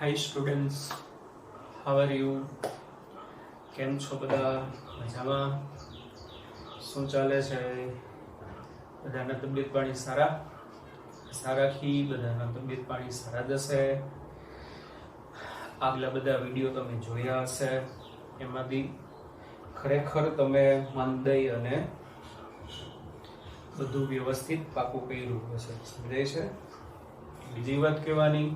Hi students, how are you? કેમ છો બધા? મજામાં? શું ચાલે છે? બધાના તબિયત પાણી સારા? આશા રાખી બધાના તબિયત પાણી સારા જ હશે. આગલા બધા વિડીયો તમે જોયા હશે, એમાંથી ખરેખર તમે મન દઈ અને બધું વ્યવસ્થિત પાકું કર્યું હશે. સમજાય છે? બીજી વાત કહેવાની,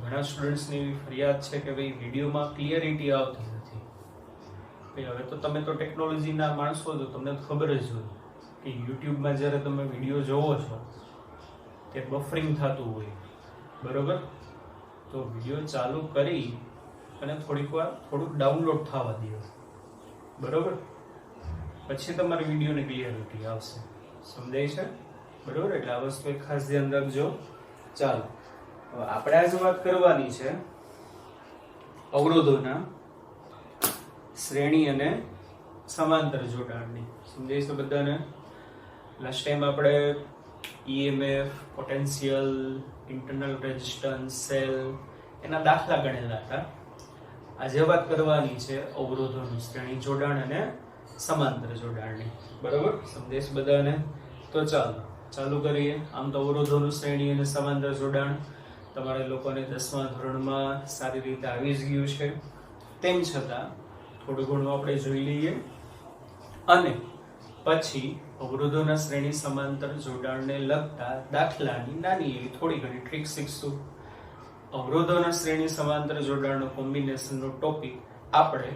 ઘણા સ્ટુડન્ટ્સની એવી ફરિયાદ છે કે ભાઈ વિડીયોમાં ક્લિયરિટી આવતી નથી. ભાઈ હવે તો તમે તો ટેકનોલોજીના માણસો છો, તમને ખબર જ હોય કે યુટ્યુબમાં જ્યારે તમે વિડીયો જોવો છો તે બફરિંગ થતું હોય, બરોબર? તો વિડીયો ચાલુ કરી અને થોડીક વાર થોડુંક ડાઉનલોડ થવા દો, બરોબર? પછી તમારી વિડીયોની ક્લિયરિટી આવશે. સમજાય છે? બરોબર? એટલે આ વસ્તુ ખાસ ધ્યાન રાખજો. ચાલો, હવે આપણે આજે વાત કરવાની છે અવરોધોના શ્રેણી અને સમાંતર જોડાણની. સમજાય છે બધાને? લાસ્ટ ટાઈમ આપણે EMF, potential, internal resistance, cell એના દાખલા ગણેલા હતા. આજે વાત કરવાની છે અવરોધોનું શ્રેણી જોડાણ અને સમાંતર જોડાણની. બરોબર? સમજાય છે બધાને? તો ચાલુ કરીએ. આમ તો અવરોધોનું શ્રેણી અને સમાંતર જોડાણ તમારે લોકોને 10મા ધોરણમાં સારી રીતે આવી જ ગયું છે. તેમ છતાં થોડું ઘણું આપણે જોઈ લઈએ અને પછી અવરોધોના શ્રેણી સમાંતર જોડાણને લગતા દાખલાની નાની એવી થોડી ઘણી ટ્રીક શીખશું. અવરોધોના શ્રેણી સમાંતર જોડાણનો કોમ્બિનેશનનો ટોપિક આપણે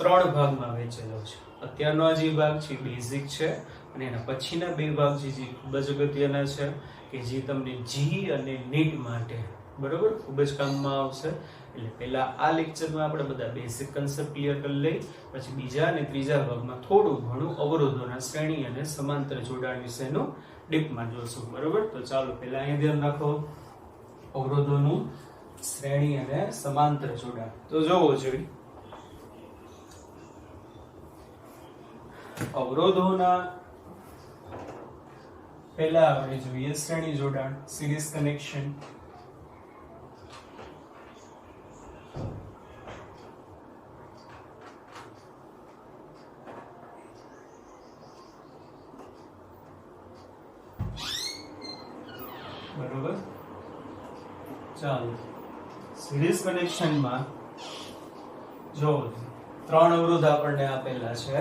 3 ભાગમાં વહેંચેલો છે. અત્યારનો આ જે ભાગ છે બેઝિક છે અને એના પછીના 2 ભાગ છે જે ખૂબ જ અગત્યના છે કે જે તમને જી અને નીટ માટે બરોબર ખૂબ જ કામમાં આવશે. એટલે પહેલા આ લેક્ચરમાં આપણે બધા બેઝિક કન્સેપ્ટ ક્લિયર કરી લઈ, પછી બીજા અને ત્રીજા ભાગમાં થોડું ઘણું અવરોધોના શ્રેણી અને સમાંતર જોડાણ વિશેનું ડીપમાં જોશું. બરોબર? તો ચાલો પહેલા અહીં ધ્યાન રાખો અવરોધોનું શ્રેણી અને સમાંતર જોડાણ. તો જોવો જોઈએ અવરોધોના પહેલા આપણે જોઈએ શ્રેણી જોડાણ, સિરીઝ કનેક્શન. બરોબર? ચાલો, સિરીઝ કનેક્શનમાં જો 3 અવરોધ આપણને આપેલા છે.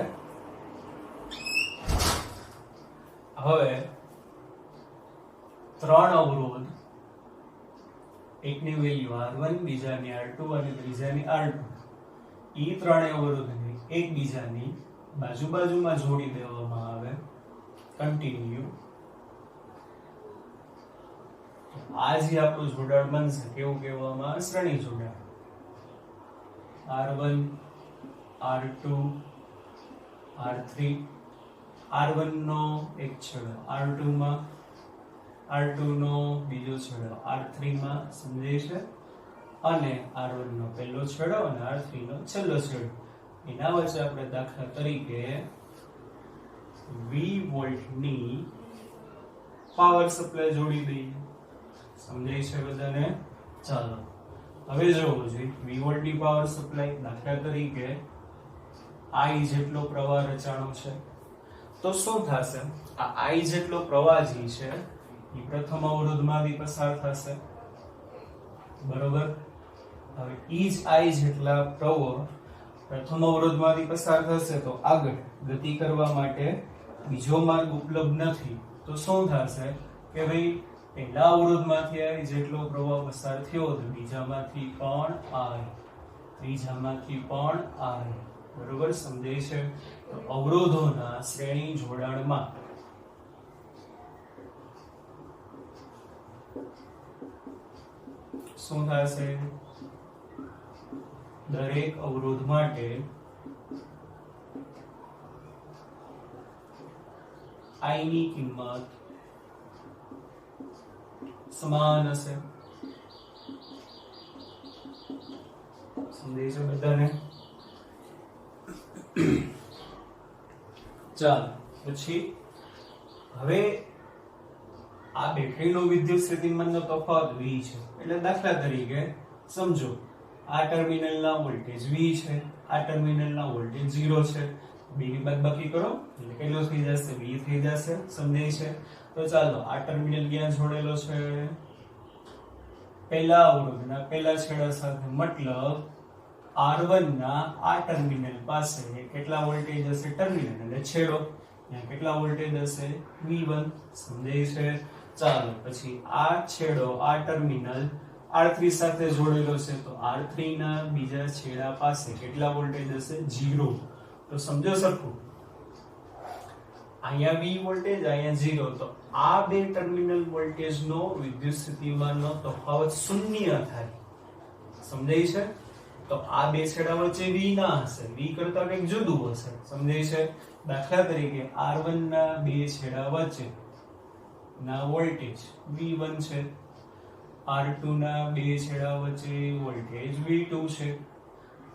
હવે 3 અવરોધ, એકની વેલ્યુ R1, બીજાની R2 અને ત્રીજાની R2, એ 3 અવરોધને એકબીજાની બાજુમાં જોડી દેવામાં આવે કન્ટિન્યુ. આ જે આપણું જોડાણ બનશે કેવું કહેવામાં આવે? શ્રેણી જોડાણ. R1, R2, R3, R1 નો એક છેડો R2 માં, R2 નો બીજો છેડો R3 માં. સમજાય છે? અને R1 નો પહેલો છેડો અને R3 નો છેલ્લો છેડો. એના વચ્ચે આપણે દાખલા તરીકે 20 વોલ્ટની પાવર સપ્લાય જોડી દઈએ. સમજાય છે બધાને? ચાલો, હવે જોવો જોઈએ 20 વોલ્ટની પાવર સપ્લાય. દાખલા તરીકે I જેટલો પ્રવાહ રચાણો છે, તો શું થશે? આ I જેટલો પ્રવાહ જે છે એ પ્રથમ અવરોધમાંથી પસાર થશે, બરોબર? હવે ઈ જ I જેટલા પ્રવાહ પ્રથમ અવરોધમાંથી પસાર થશે તો આગળ ગતિ કરવા માટે બીજો માર્ગ ઉપલબ્ધ નથી. તો શું થશે કે ભાઈ પહેલા અવરોધમાંથી I જેટલો પ્રવાહ પસાર થયો તો બીજામાંથી પણ I, ત્રીજામાંથી પણ I. બરોબર? સમજાય છે? તો અવરોધોના શ્રેણી જોડાણમાં શું થશે? દરેક અવરોધ માટે I ની કિંમત સમાન હશે. સમજાય છે બધાને? ચાલો, પછી હવે આ બેટરીનો વિદ્યુત સ્થિતિમાનનો તફાવત V છે. એટલે દાખલા તરીકે સમજો આ ટર્મિનલના વોલ્ટેજ V છે, આ ટર્મિનલના વોલ્ટેજ 0 છે. બે ની બાદબાકી કરો એટલે કેટલો થઈ જશે? V થઈ જશે. સમજાય છે? તો ચાલો આ ટર્મિનલ ક્યાં જોડેલો છે? પહેલા અવરોધના પહેલા છેડા સાથે, મતલબ R1 ના આ ટર્મિનલ પાસે કેટલા વોલ્ટેજ હશે? ટર્મિનલ એટલે છેડો, ત્યાં કેટલા વોલ્ટેજ હશે? V1. સમજાય છે? ચાલો પછી આ છેડો, આ ટર્મિનલ R3 સાથે જોડેલો છે, તો R3 ના બીજા છેડા પાસે કેટલા વોલ્ટેજ હશે? 0. તો સમજો સરખું, અહીંયા V વોલ્ટેજ, અહીંયા 0, તો આ બે ટર્મિનલ વોલ્ટેજનો વિદ્યુત સ્થિતિમાનનો તફાવત શૂન્ય થાય. સમજાય છે? તો આ બે છેડા વચ્ચે V ના હશે, V કરતા કંઈક જુદું હશે. સમજાય છે? દાખલા તરીકે R1 ના બે છેડા વચ્ચે ના વોલ્ટેજ V1 છે, R2 ના બે છેડા વચ્ચે વોલ્ટેજ V2 છે,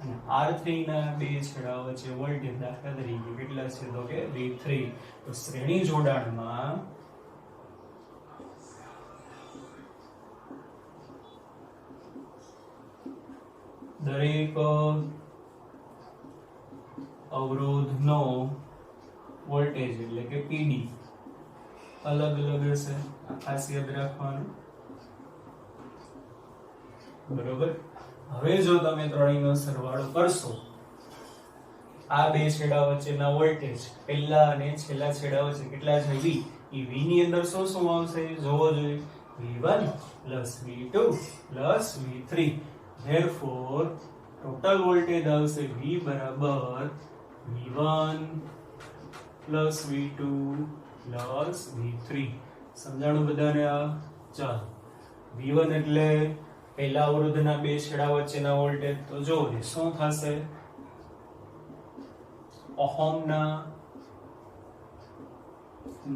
અને R3 ના બે છેડા વચ્ચે વોલ્ટેજ દાખલા તરીકે કેટલા છે? તો કે V3. તો શ્રેણી જોડાણમાં દરેક અવરોધનો વોલ્ટેજ એટલે કે PD અલગ અલગ હશે. આ ખાસ યાદ રાખવાનું. બરોબર. હવે જો તમે ત્રણેયનો સરવાળો કરશો, આ બે છેડા વચ્ચેના વોલ્ટેજ પહેલા અને છેલ્લા છેડા વચ્ચે કેટલા છે? V. એ V ની અંદર શું શું આવશે? જોવો જોઈએ. V1 V2 V3. Therefore total voltage આવશે V બરાબર V1 V2 V3. સમજાણું બધાને? આ ચાલો V1 એટલે પહેલા અવરોધના બે છેડા વચ્ચેના વોલ્ટેજ. તો જો શું થશે? ઓહમના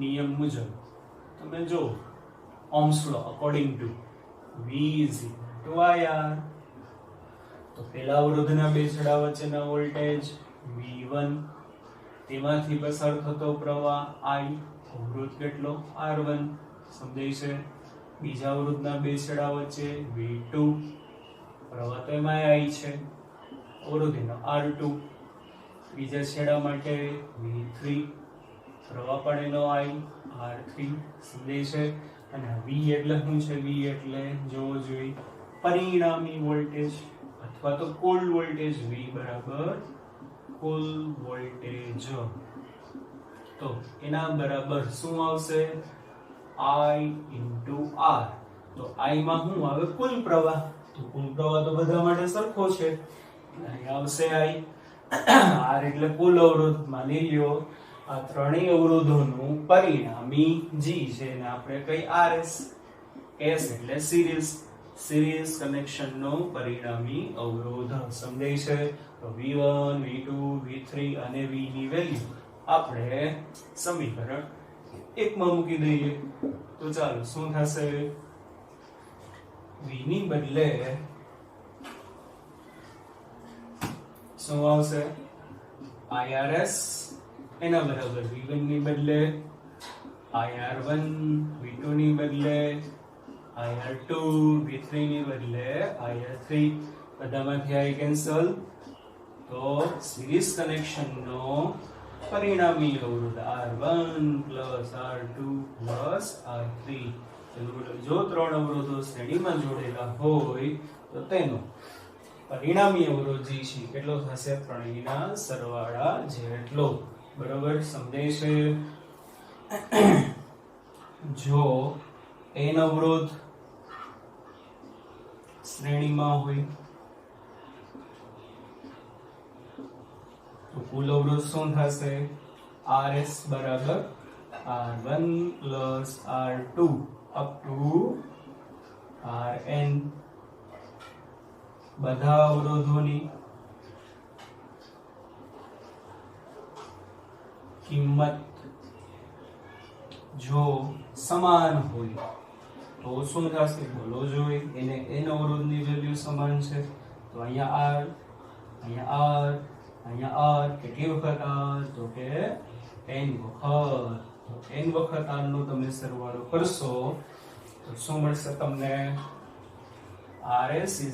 નિયમ મુજબ તમે જો Ohm's law according to V is equal to IR. તો પહેલા અવરોધના બે છેડા વચ્ચેના વોલ્ટેજ V1, તેમાંથી પસાર થતો પ્રવાહ I, અવરોધ કેટલો? R1. સમજાય છે? બીજા અવરોધના બે છેડા વચ્ચે V2, પ્રવાહ તો એમાં I છે, અવરોધ એનો R2. બીજા છેડા માટે V3, પ્રવાહ પણ એનો I, R3. સમજાય છે? અને V એટલે શું છે? V એટલે જોવો જોઈએ પરિણામી વોલ્ટેજ અથવા તો કુલ વોલ્ટેજ. V બરાબર કુલ વોલ્ટેજ. તો એના બરાબર શું આવશે? I into R. તો I માં શું આવે? કુલ પ્રવાહ. તો કુલ પ્રવાહ તો બધા માટે સરખો છે, અહીં આવશે I. R એટલે કુલ અવરોધ. માની લ્યો આ ત્રણેય અવરોધોનું પરિણામી G છે ને આપણે કઈ RS. S એટલે સિરીઝ કનેક્શનનો પરિણામી અવરોધ. સમજાય છે? તો V1 V2 V3 અને V ની વેલ્યુ આપણે સમીકરણ 1 માં મૂકી દઈએ. તો ચાલો શું થશે? V ની બદલે શું આવશે? IRS. એના બરાબર V1 ની બદલે IR1, V2 ની બદલે IR2, V3 ની બદલે IR3. બધામાંથી I કેન્સલ. તો સિરીઝ કનેક્શનનો પરિણામી અવરોધ R1 R2 R3. જો ત્રણ અવરોધો શ્રેણીમાં જોડેલા હોય તો તેનો પરિણામી અવરોધ G છે કેટલો થશે? ત્રણેયના સરવાળા જેટલો. બરોબર. સમજાય છે? જો n અવરોધ શ્રેણીમાં હોય તો કુલ અવરોધ શું થશે? RS બરાબર R1 R2 up to Rn. બધા અવરોધોની કિંમત જો સમાન હોય તો શું થશે? બોલો જોઈએ. એને n અવરોધની વેલ્યુ સમાન છે, તો અહીંયા R, અહીંયા R, અહીંયા R. કેટલી વખત R? તો કે n વખત. n વખત r નો તમે સરવાળો કરશો તો શું મળશે તમને? rs =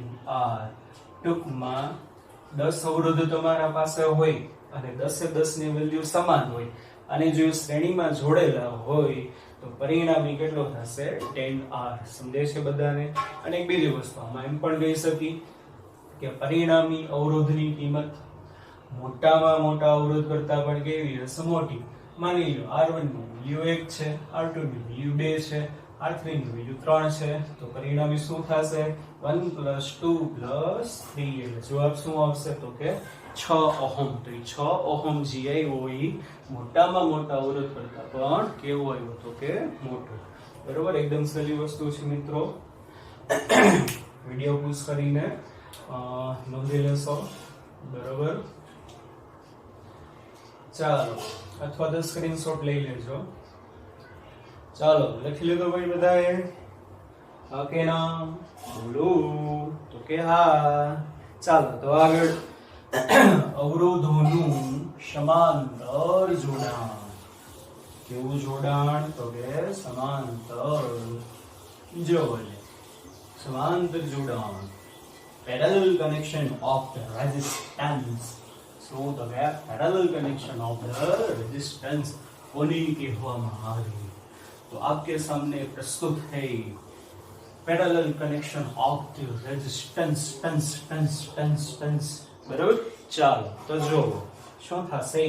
nr. ટૂંકમાં 10 અવરોધો તમારા પાસે હોય અને 10 ની વેલ્યુ સમાન હોય અને જો શ્રેણીમાં જોડેલા હોય તો પરિણામી કેટલો થશે? 10r. સમજાય છે બધાને? અને એક બીજી વસ્તુ આમાં એમ પણ કહી શકી કે પરિણામી અવરોધની કિંમત મોટામાં મોટા અવરોધ કરતા પણ કેવી હશે? મોટી. માની લો R1 નું વેલ્યુ 1 છે, R2 નું વેલ્યુ 2 છે, R3 નું વેલ્યુ 3 છે, તો પરિણામી શું થશે? 1 + 2 + 3. એટલે જવાબ શું આવશે? તો કે 6 ઓહમ. તો એ 6 ઓહમ જે આવ્યો એ મોટામાં મોટા અવરોધ કરતા પણ કેવો આવ્યો? તો કે મોટો. બરોબર? એકદમ સહેલી વસ્તુ છે મિત્રો. વિડિયો પૂછ કરીને નોંધી લેશો. બરોબર? ચાલો, અથવા તો સ્ક્રીનશોટ લઈ લેજો. ચાલો, લખી લીધો ભાઈ બધાએ? હા કે ના? બોલો તો કે હા. ચાલો તો આગળ અવરોધોનું સમાંતર જોડાણ. કેવું જોડાણ? તો કે સમાંતર. જો સમાંતર જોડાણ, parallel connection of the resistance. So the parallel connection of the resistance कोनी कहवामां आवे? तो आपके सामने प्रस्तुत है parallel connection of the resistance. बराबर? ચાલો તો જો શું થશે?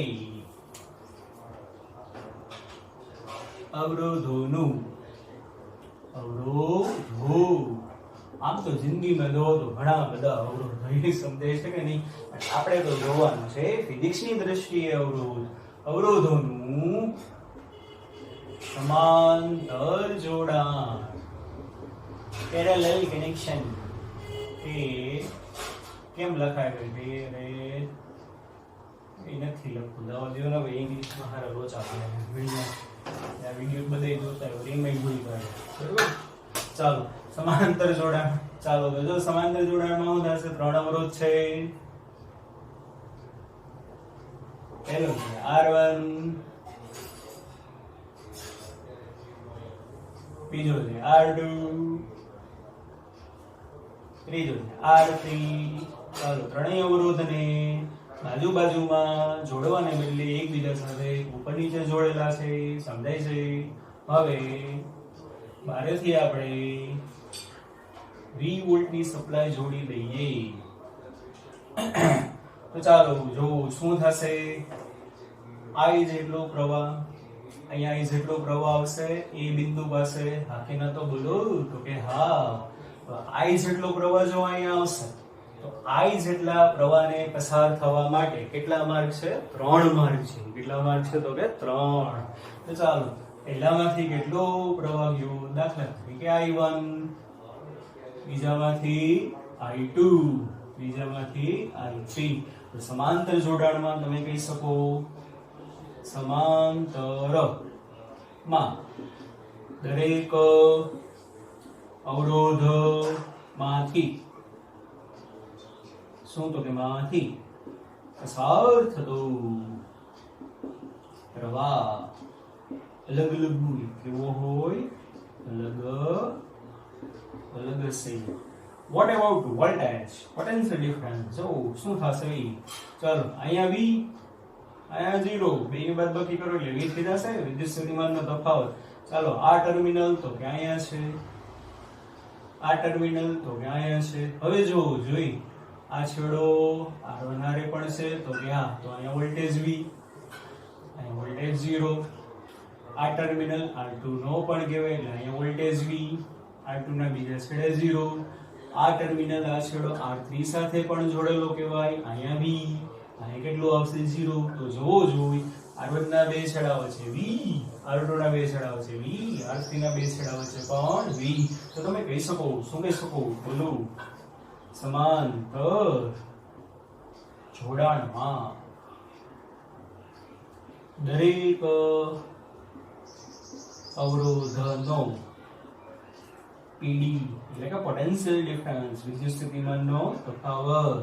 અવરોધોનું અવરોધો. આમ તો જિંદગીમાં જો તો ઘણા બધા અવરોધ સમજાય છે કે નહીં? આપણે તો જોવાનું છે ફિઝિક્સની દ્રષ્ટિએ અવરોધોનું સમાંતર જોડાણ, પેરેલલ કનેક્શન. એ કેમ લખાય છે? એ નથી લખવું. દવા દેવો ને ભાઈ, ઇંગ્લિશમાં હારા લોચા પડે. વિડીયો બધે જોતા હોય એમાં ભૂલ કરે. બરોબર? ચાલો સમાંતર જોડાણ. ચાલો તો જો સમાંતર જોડાણમાં શું થશે? 3 અવરોધ છે. પહેલો છે R1, બીજો છે R2, ત્રીજો છે R3. ચાલો ત્રણેય અવરોધને બાજુમાં જોડવાને બદલે એકબીજા સાથે ઉપર નીચે જોડેલા છે. સમજાય છે? હવે બારેથી આપણે 20 વોલ્ટની સપ્લાય જોડી દઈએ. તો ચાલો જો શું થશે? I જેટલો પ્રવાહ અહીંયા, I જેટલો પ્રવાહ આવશે એ બિંદુ પાસે. હા કે ના? તો બોલો તો કે હા. તો I જેટલો પ્રવાહ જો અહીંયા આવશે તો I જેટલા પ્રવાહને પસાર થવા માટે કેટલા માર્ગ છે? 3 માર્ગ છે. કેટલા માર્ગ છે? તો કે 3. તો ચાલો પહેલામાંથી કેટલો પ્રવાહ ગયો? દાખલા તરીકે I1, બીજામાંથી I2, ત્રીજામાંથી I3. તો સમાંતર જોડાણમાં તમે કહી શકો સમાંતરમાં દરેક અવરોધમાંથી શું? તો કે માંથી પસાર થતો પ્રવાહ અલગ અલગ હોય. કેવો હોય? અલગ હશે. What about voltage? Potential difference. So શું થશે? ચાલો અહીંયા V, અહીંયા 0, બેની બાદબાકી કરો એટલે V થઈ જશે. વિદ્યુત સ્થિતિમાનનો તફાવત. ચાલો આ ટર્મિનલ તો કે અહીંયા છે, આ ટર્મિનલ તો કે અહીંયા છે. હવે જો જોઈ આ છેડો R1 હારે પણ છે તો કે હા, તો અહીંયા વોલ્ટેજ V, અહીંયા વોલ્ટેજ 0. આ ટર્મિનલ R2 નો પણ કહેવાય એટલે અહીંયા વોલ્ટેજ V, R2 ના બીજા છેડે 0. આ ટર્મિનલ આ છેડો R3 સાથે પણ જોડેલો કહેવાય, અહીંયા V, અહીંયા કેટલું આવશે 0. તો જોવો જોઈ R1 ના બે છેડા વચ્ચે V, R2 ના બે છેડા વચ્ચે V, R3 ના બે છેડા વચ્ચે પણ V. તો તમે કહી શકો, શું કહી શકો? બોલો. સમાંતર જોડાણમાં દરેક અવરોધનો PD એટલે કે પોટેન્શિયલ ડિફરન્સ, વિદ્યુત સ્થિતિમાનનો તફાવત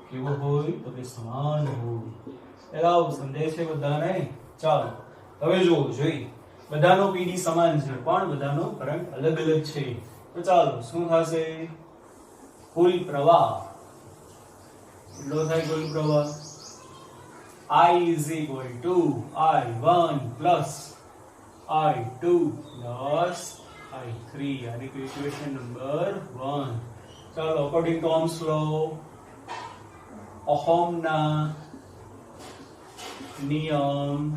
કેવો હોય? તો કે સમાન હોય. એલાવ સમજાય છે બધાને? ચાલો હવે જો જોઈ બધાનો પીડી સમાન છે પણ બધાનો કરંટ અલગ અલગ છે તો ચાલો શું થશે કુલ પ્રવાહ કેટલો થાય કુલ પ્રવાહ I is equal to I1 plus I2 plus I3 यानी कि इक्वेशन नंबर 1 चलो according to Ohm's law Ohm ना नियम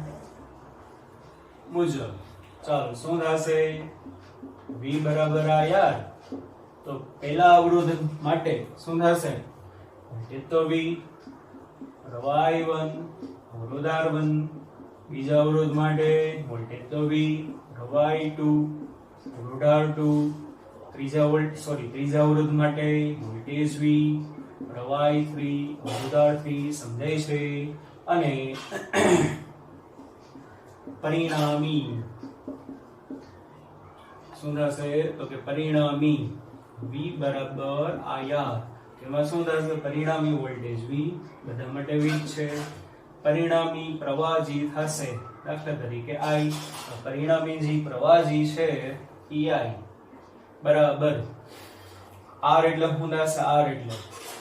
मुजब चलो શું થશે V બરાબર IR તો પહેલા અવરોધ માટે શું થશે વોલ્ટેજ તો V પ્રવાહ I1 અવરોધ R1 બીજા અવરોધ માટે વોલ્ટેજ તો V પ્રવાહ I2 અવરોધ R2 ત્રીજા અવરોધ માટે વોલ્ટેજ V પ્રવાહ I3 અવરોધ R3 સમજાય છે અને પરિણામી શું થશે તો કે પરિણામી V બરાબર IR એમાં શું થશે પરિણામી વોલ્ટેજ V બધા માટે V છે પરિણામી પ્રવાહ જે થશે દાખલા તરીકે I પરિણામી જે પ્રવાહ જે છે EI બરાબર R એટલે શું થશે R એટલે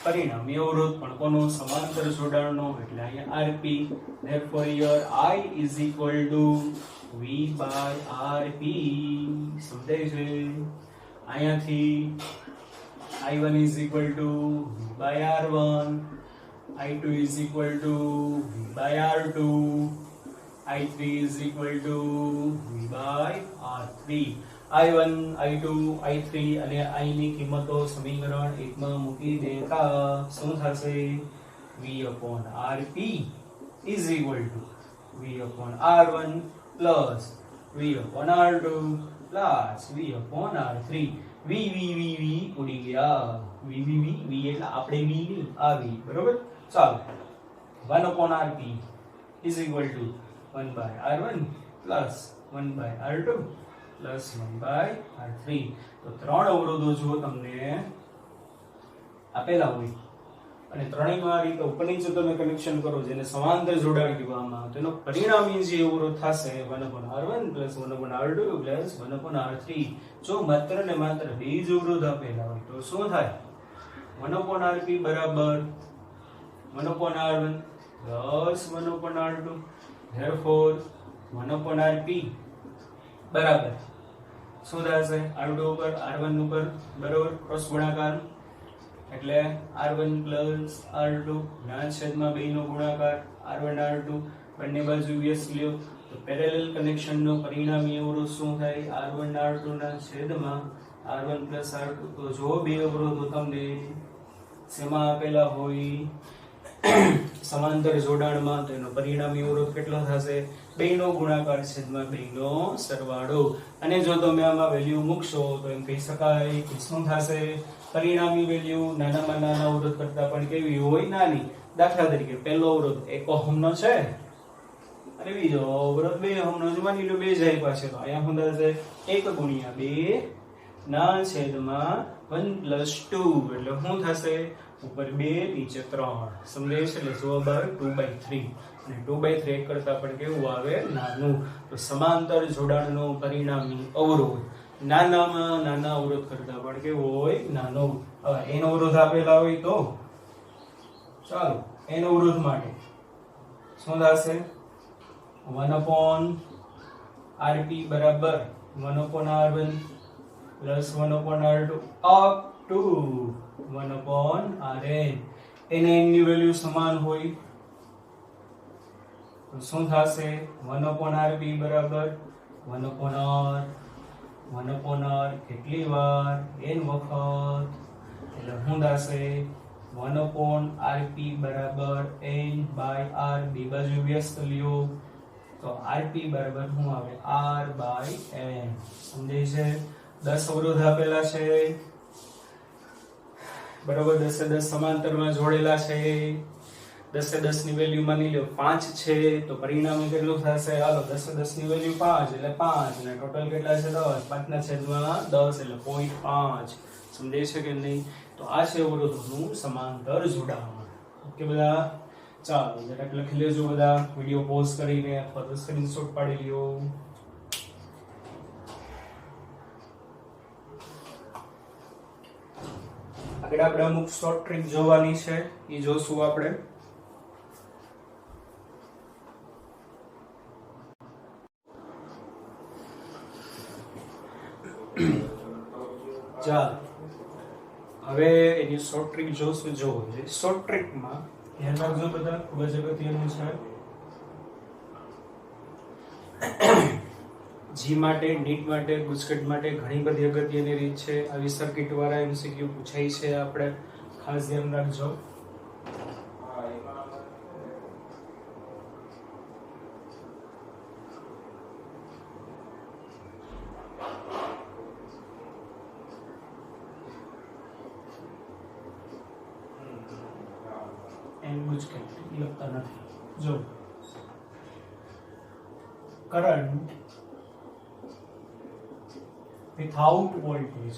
પરિણામી અવરોધ પણ કોનો સમાંતર જોડાણનો એટલે અહીંયા RP therefore here I is equal to V by RP સમજાય છે અહીંયાથી I1 is equal to V by R1 I2 is equal to V by R2 I3 is equal to V by R3 I1 I2 I3 અને I ની કિંમતો સમીકરણ 1 માં મૂકી દેતા શું થશે V upon RP is equal to V upon R1 plus V upon R2 plus V upon R3 V ઉડી ગયા V એટલે આપણે V ની આ V બરોબર ચાલો 1 upon RP is equal to 1 by R1 plus 1 by R2 plus 1 by R3 તો ત્રણ અવરોધો જો તમને આપેલા હોય અને ત્રણેયમાં આ રીતે ઉપર નીચે તમે કનેક્શન કરો જેને સમાંતર જોડાણ કહેવામાં આવે તેનો પરિણામી જે અવરોધ થશે 1 upon R1 plus 1 upon R2 plus 1 upon R3 જો માત્ર ને માત્ર બે જ અવરોધ આપેલા હોય તો શું થાય 1 upon RP બરાબર 1 upon R1 plus 1 upon R2 therefore 1 upon RP બરાબર શું થશે R2 ઉપર R1 ઉપર બરાબર ક્રોસ ગુણાકાર એટલે R1 plus R2 ના છેદમાં બે નો ગુણાકાર R1 R2 બંને બાજુ વ્યસ્ત લ્યો તો પેરેલલ કનેક્શન નો પરિણામી અવરોધ શું થાય R1 R2 ના છેદમાં R1 plus R2 તો જો બે અવરોધો તમને શેમાં આપેલા હોય સમાંતર જોડાણમાં તો એનો પરિણામી અવરોધ કેટલો થશે બેનો ગુણાકાર છેદમાં બેનો સરવાળો અને જો તમે આમાં વેલ્યુ મૂકશો તો એમ કહી શકાય કે શું થશે પરિણામી વેલ્યુ નાનામાં નાના અવરોધ કરતા પણ કેવી હોય નાની દાખલા તરીકે પહેલો અવરોધ 1 ઓહમ નો છે અને બીજો અવરોધ 2 ઓહમ નો છે માની લો બે જાય પાસે તો અહીંયા શું થશે 1 ગુણ્યા 2 ના છેદમાં 1 plus 2 એટલે શું થશે ઉપર 2 નીચે 3 સમજાય છે એટલે જવાબ આવે 2/3 અને 2/3 કરતા પણ કેવું આવે નાનું તો સમાંતર જોડાણનો પરિણામી અવરોધ નાનામાં નાના અવરોધ કરતા પણ કેવો હોય નાનો હવે એનો અવરોધ આપેલા હોય તો ચાલો એનો અવરોધ માટે શું થશે 1 upon RP બરાબર 1 upon R1 plus 1 upon R2 up to 1 upon Rn એને એની વેલ્યુ સમાન હોય તો શું થશે 1 upon RP બરાબર 1 upon R 1 upon R કેટલી વાર n વખત એટલે શું થશે 1 upon RP બરાબર n by R બે બાજુ વ્યસ્ત લ્યો તો RP બરાબર શું આવે R by n સમજાય છે 10 અવરોધ આપેલા છે બરાબર 10 સમાંતરમાં જોડેલા છે 10 ની વેલ્યુ માની લો 5 છે તો પરિણામી કેટલું થશે હાલો 10 ની વેલ્યુ 5 એટલે 5 અને ટોટલ કેટલા છે 10 5 ના છેદમાં 10 એટલે 0.5 સમજાય છે કે નહીં તો આ છે અવરોધોનું સમાંતર જોડાણ ઓકે બધા ચાલો જરાક લખી લેજો બધા, વિડીયો પોઝ કરીને અથવા તો સ્ક્રીનશોટ પાડી લ્યો. આગળ આપણે અમુક શોર્ટ ટ્રીક જોવાની છે, એ જોશું આપણે. ચાલો હવે એની શોર્ટ ટ્રીક જોશું. જોવો શોર્ટ ટ્રીકમાં ધ્યાન રાખજો બધા, ખૂબ જ અગત્યનું છે. જી માટે, નીટ માટે, ગુજકેટ માટે ઘણી બધી અગત્યની રીત છે. આવી સર્કિટ વાળા એમસીક્યુ પૂછાય છે, આપણે ખાસ ધ્યાન રાખજો. ગુજકેટ લખતા નથી. જો current without voltage,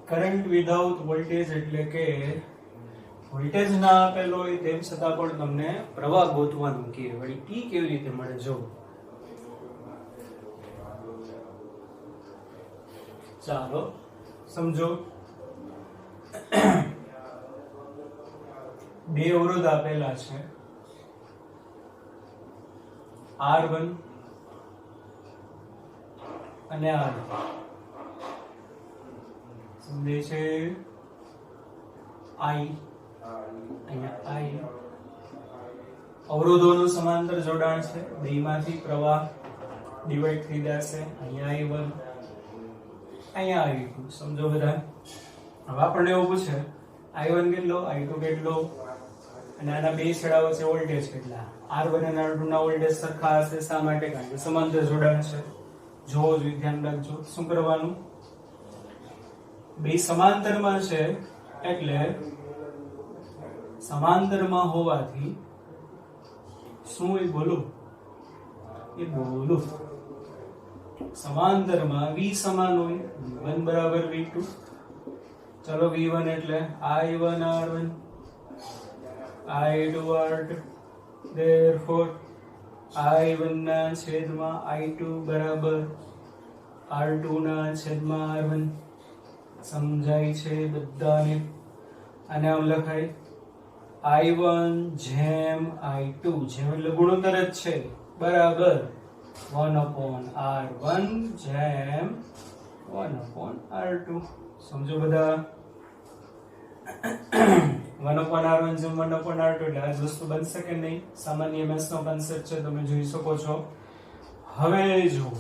current without voltage એટલે કે વોલ્ટેજ ના આપેલો હોય તેમ છતાં પણ તમને પ્રવાહ ગોતવાનું કે વળી ટી કેવી રીતે મળે. જો ચાલો સમજો, બે અવરોધ આપેલા છે, R1 અને R2. સમજે છે? I અહીંયા I અવરોધોનું સમાંતર જોડાણ છે, બેમાંથી પ્રવાહ ડિવાઈડ થઈ જશે. અહીંયા I1, અહીંયા I2. સમજો બધા? હવે આપણને એવું પૂછે I1 કેટલો, I2 કેટલો, અને આના બે છેડા વચ્ચે વોલ્ટેજ કેટલા. R1 અને R2 ના વોલ્ટેજ સરખા હશે. શા માટે? કારણ કે સમાંતર જોડાણ છે. જોવો જોઈએ, ધ્યાન રાખજો. શું કરવાનું? બે સમાંતરમાં છે એટલે સમાંતરમાં હોવાથી શું એ બોલું, સમાંતરમાં V સમાન હોય, V1 બરાબર V2. ચલો V1 એટલે I1 R1 I2 R2, therefore I1 ના છેદમાં I2 બરાબર R2 ના છેદમાં R1. સમજાય છે બધાને? આને આમ લખાય I1 જેમ I2, જેમ એટલે ગુણોત્તર જ છે, બરાબર 1/R1 જેમ 1/R2. સમજો બધા? 1/R1 જેમ 1/R2 એટલે આ જ વસ્તુ બનશે કે નહીં? સામાન્ય મેથ્સ નો કન્સેપ્ટ છે, તમે જોઈ શકો છો. હવે જુઓ,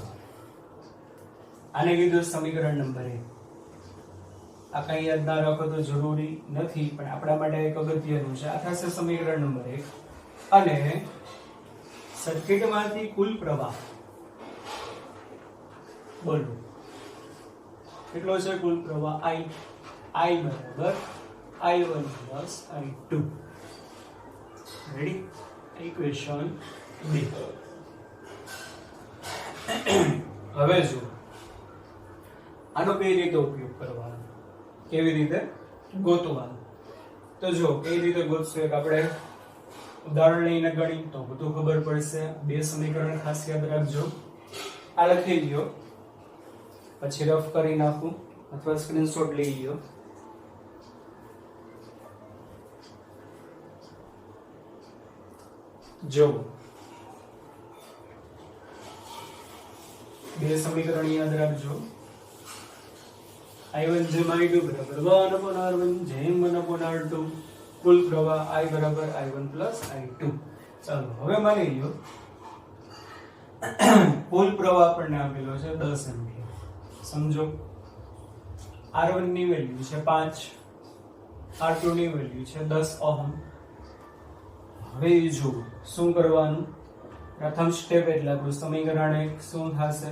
આને કીધું સમીકરણ નંબર 1. આ કઈ યાદ ના રાખો તો જરૂરી નથી, પણ આપણા માટે એક અગત્યનું છે. આ થશે સમીકરણ નંબર 1. અને સર્કિટમાંથી કુલ પ્રવાહ બોલો કેટલો છે? કુલ પ્રવાહ I બરાબર I1 plus I2. Ready? Equation 2. હવે જો આનો કઈ રીતે ઉપયોગ કરવાનો, કેવી રીતે ગોતવાનું, તો જો કઈ રીતે ગોતશું, એક આપણે ઉદાહરણ લઈને ગણી તો બધું ખબર પડશે. બે સમીકરણ ખાસ યાદ રાખજો. આ લખી લ્યો, પછી રફ કરી નાખું અથવા સ્ક્રીનશોટ લઈ લ્યો. જો બે સમીકરણ યાદ રાખજો. I1 જેમ I2 બરાબર 1/R1 જેમ 1/R2. કુલ પ્રવાહ I બરાબર I1 પ્લસ I2. ચાલો હવે માની લો કુલ પ્રવાહ આપણને આપેલો છે 10 એમ્પિયર. સમજો R1 ની વેલ્યુ છે 5, R2 ની વેલ્યુ છે 10 ઓહમ. હવે જો શું કરવાનું, પ્રથમ સ્ટેપ એટલે આપણું સમીકરણ 1 શું થશે?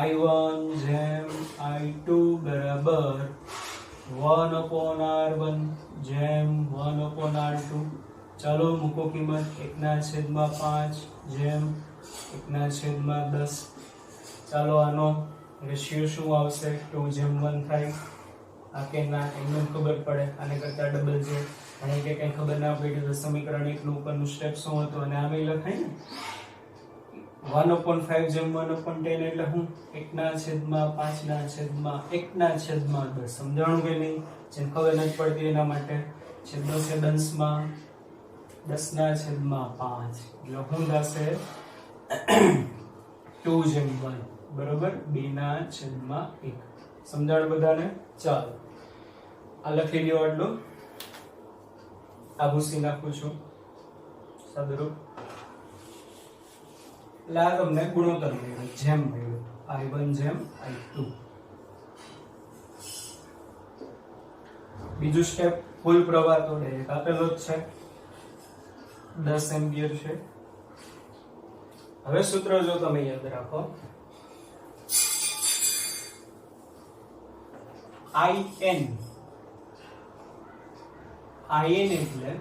I1 જેમ I2 બરાબર 1/R1 જેમ 1/R2. ચાલો મૂકો કિંમત, 1/5 જેમ 1/10. ચાલો આનો રેશિયો શું આવશે? 2:1 થાય. આ કે ના એનું ખબર પડે, આને કરતા ડબલ છે, અને કે કઈ ખબર ના પડી તો સમીકરણ 1 નું ઉપરનું સ્ટેપ શું હતું અને આમે લખાય ને 1/5 જેમ 1/10 એટલે હું 1/5/1/10 સમજાણું કે નહીં? જેને ખબર નથી પડતી એના માટે છેદનો છેદંશમાં 10/5 એટલે હું થશે 2/1 બરોબર 2/1 સમજાણ બધાને? ચાલો આ લખી લ્યો આટલું, આ ભૂસી નાખું છું સાદુરૂપ. એટલે આ તમને ગુણોત્તર મળ્યો જેમ મળ્યો I1 જેમ I2. બીજું સ્ટેપ કુલ પ્રવાહ તો ડાયરેક્ટ આપેલો જ છે 10 એમ્પિયર છે. હવે સૂત્ર જો તમે યાદ રાખો IN એટલે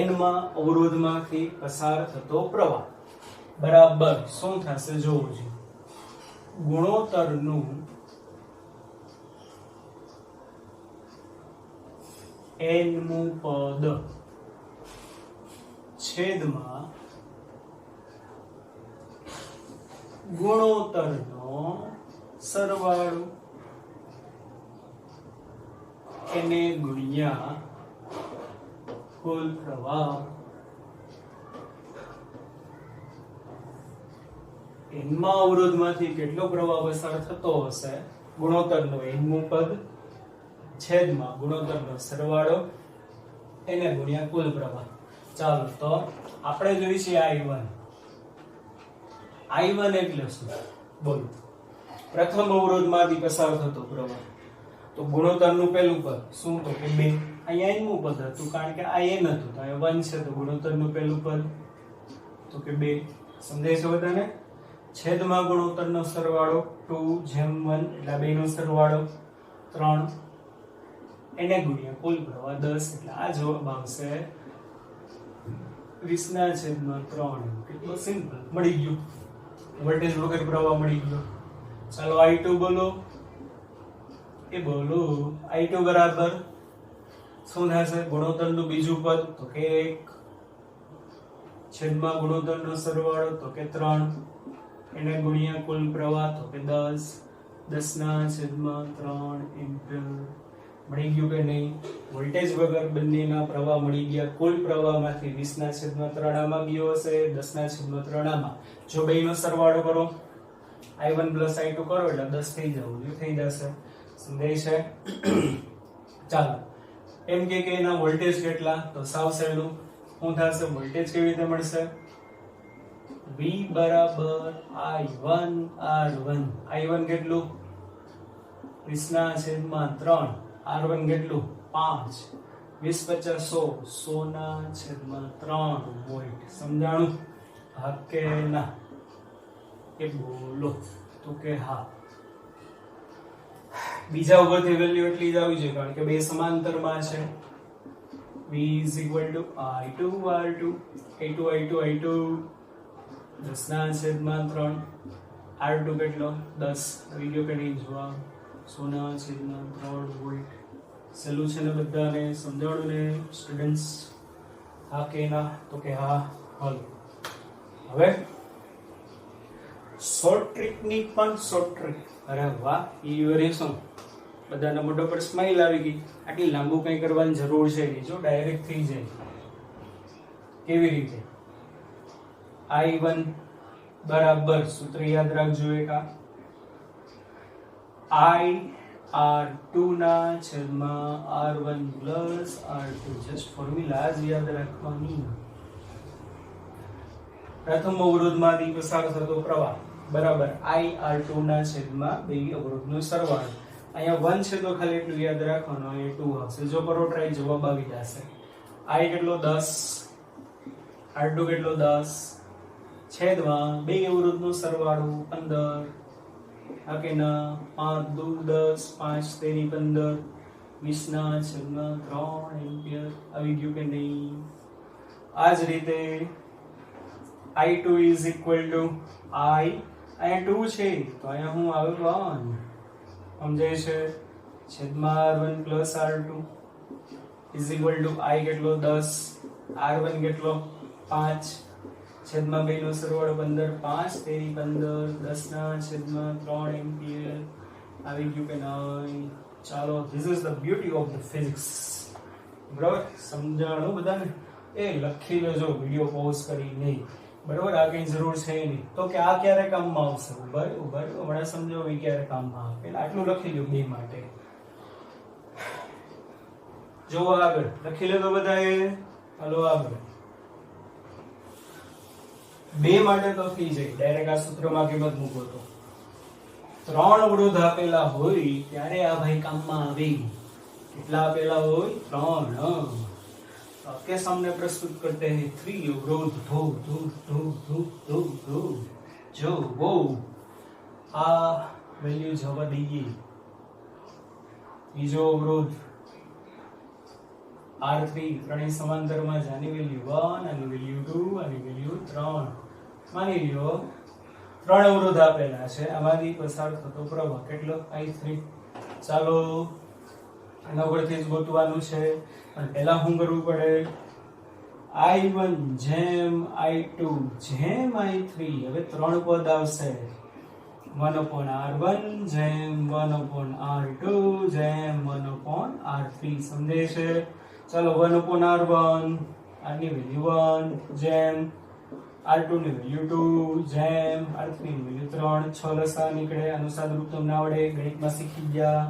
n માં અવરોધમાંથી પસાર થતો પ્રવાહ બરાબર શું થશે જોવું છે ગુણોત્તરનું n મું પદ છેદમાં ગુણોત્તરનો સરવાળો એને ગુણ્યા કુલ પ્રવાહ. એનમાં અવરોધમાંથી કેટલો પ્રવાહ પસાર થતો હશે ગુણોત્તરનો એનમું પદ છેદમાં ગુણોત્તરનો સરવાળો એને ગુણ્યા કુલ પ્રવાહ. ચાલો તો આપણે જોઈશું I1 એટલે શું બોલો? પ્રથમ અવરોધમાંથી પસાર થતો પ્રવાહ તો ગુણોત્તરનું પહેલું પદ શું તો કે 2. અહીંયા એનમું પદ હતું કારણ કે આ n હતું તો અહીંયા 1 છે તો ગુણોત્તરનું પહેલું પદ તો કે 2. સમજાય છે બધાને? છેદમાં ગુણોત્તરનો સરવાળો 2/1 એટલે 2 નો સરવાળો 3 એને ગુણ્યા કુલ પ્રવાહ 10 એટલે આ જવાબ આવશે 20/3. કેટલો સિમ્પલ મળી ગયું, વોલ્ટેજ વગર પ્રવાહ મળી ગયો. ચાલો I2 બોલો, એ બોલો I2 બરાબર શું થશે ગુણોત્તરનું બીજું પદ તો કે 1 છેદમાં ગુણોત્તરનો સરવાળો તો કે 3 એને ગુણ્યા કુલ પ્રવાહ તો કે 10 10/3 એમ્પિયર. મળી ગયું કે નહીં? વોલ્ટેજ વગર બંનેના પ્રવાહ મળી ગયા. કુલ પ્રવાહમાંથી 20/3 આમાં ગયો હશે, 10/3 આમાં. જો બેયનો સરવાળો કરો I1 + I2 કરો એટલે 10 થઈ જવું થઈ જશે. સમજાય છે? ચાલો એમ કે એના વોલ્ટેજ કેટલા તો સાવ સહેલું શું થશે વોલ્ટેજ કેવી રીતે મળશે V બરાબર I1 R1. I1 કેટલું 20/3 R1 કેટલું 5 20 50 100 વોલ્ટ. સમજાણું? હા કે ના? એ બોલો તો કે હા. બીજા ઉપરથી વેલ્યુ એટલી જ આવી છે કારણ કે બે સમાંતરમાં છે. V I2 R2 I2 10/3 R2 કેટલો 10 આવી ગયો કે નહીં જવાબ 100/3 વોલ્ટ. સહેલું છે ને બધાને? સમજાણું ને સ્ટુડન્ટ્સ? હા કે ના? તો કે હા. હલ હવે શોર્ટ ટ્રીક ની પણ શોર્ટ ટ્રીક. અરે વાહ, ઈ શું બધાના મોઢા પર સ્માઈલ આવી ગઈ. આટલી લાંબુ કંઈ કરવાની જરૂર છે નહીં, જો ડાયરેક્ટ થઈ જાય. કેવી રીતે? I1 બરાબર સૂત્ર યાદ રાખજો એક I R2 ના છેદમાં R1 plus R2. Just formula જ યાદ રાખવાની. પ્રથમ અવરોધમાંથી પસાર થતો પ્રવાહ બરાબર I R2 ના છેદમાં બે અવરોધનો સરવાળો. અહીંયા 1 છે તો ખાલી એટલું યાદ રાખવાનું, અહીંયા 2 આવશે. જો કરો ટ્રાય જવાબ આવી જશે. I કેટલો 10 R2 કેટલો 10 છેદમાં બે અવરોધનો સરવાળો 15. આ કે ના 5 2 10 5 3 15 20/3 એમ્પિયર. આવી ગયું કે નહીં? આ જ રીતે I2 is equal to I અહીંયા 2 છે તો અહીંયા હું આવે 1. સમજાય છે? છેદમાં r1 plus r2 is equal to i કેટલો 10, r1 કેટલો 5, છેદમાં 2 નો સરવાળો 15, 5 તેરી 15, 10 ના છેદમાં 3 એમ્પિયર આવી ગયું કે નહીં? ચાલો, this is the beauty of the physics. બરાબર, સમજાણું બધાને? એ લખી લેજો વિડિયો પોઝ કરી નહીં. બરાબર, આ કઈ જરૂર છે નહીં. તો કે આ ક્યારે કામમાં આવશે? બરાબર, હમણાં સમજો એ ક્યારે કામમાં આવે. એટલે આટલું લખી લો બે માટે. જો આગળ લખી લેજો બધાએ. હાલો આગળ. બે માટે તો થઈ જાય. ડાયરેક્ટ આ સૂત્રમાં કિંમત મૂકો તો 3 અવરોધ આપેલા હોય ત્યારે આ ભાઈ કામમાં આવે. કેટલા આપેલા હોય? 3. आपके सामने प्रस्तुत करते हैं 3 अवरोध. धो जो वो आ वैल्यू जवा दीजिए. બીજો અવરોધ R3 ત્રણેય સમાંતરમાં છે. આની વેલ્યુ 1, આની વેલ્યુ 2, આની વેલ્યુ 3. માની લ્યો 3 અવરોધ આપેલા છે. આમાંથી પસાર થતો પ્રવાહ કેટલો? I3. ચાલો આના ઉપરથી જ ગોતવાનું છે. અને પહેલા શું કરવું પડે? I1 જેમ I2 જેમ I3. હવે 3 પદ આવશે. 1/R1 જેમ 1/R2 જેમ 1/R3. સમજે છે? ચાલો 1/R1 આની વેલ્યુ 1 જેમ R2 ની વેલ્યુ 2 જેમ R3 ની વેલ્યુ 3. 6 લસા નીકળે. આનું સાદુરૂપ તમને આવડે, ગણિતમાં શીખી ગયા.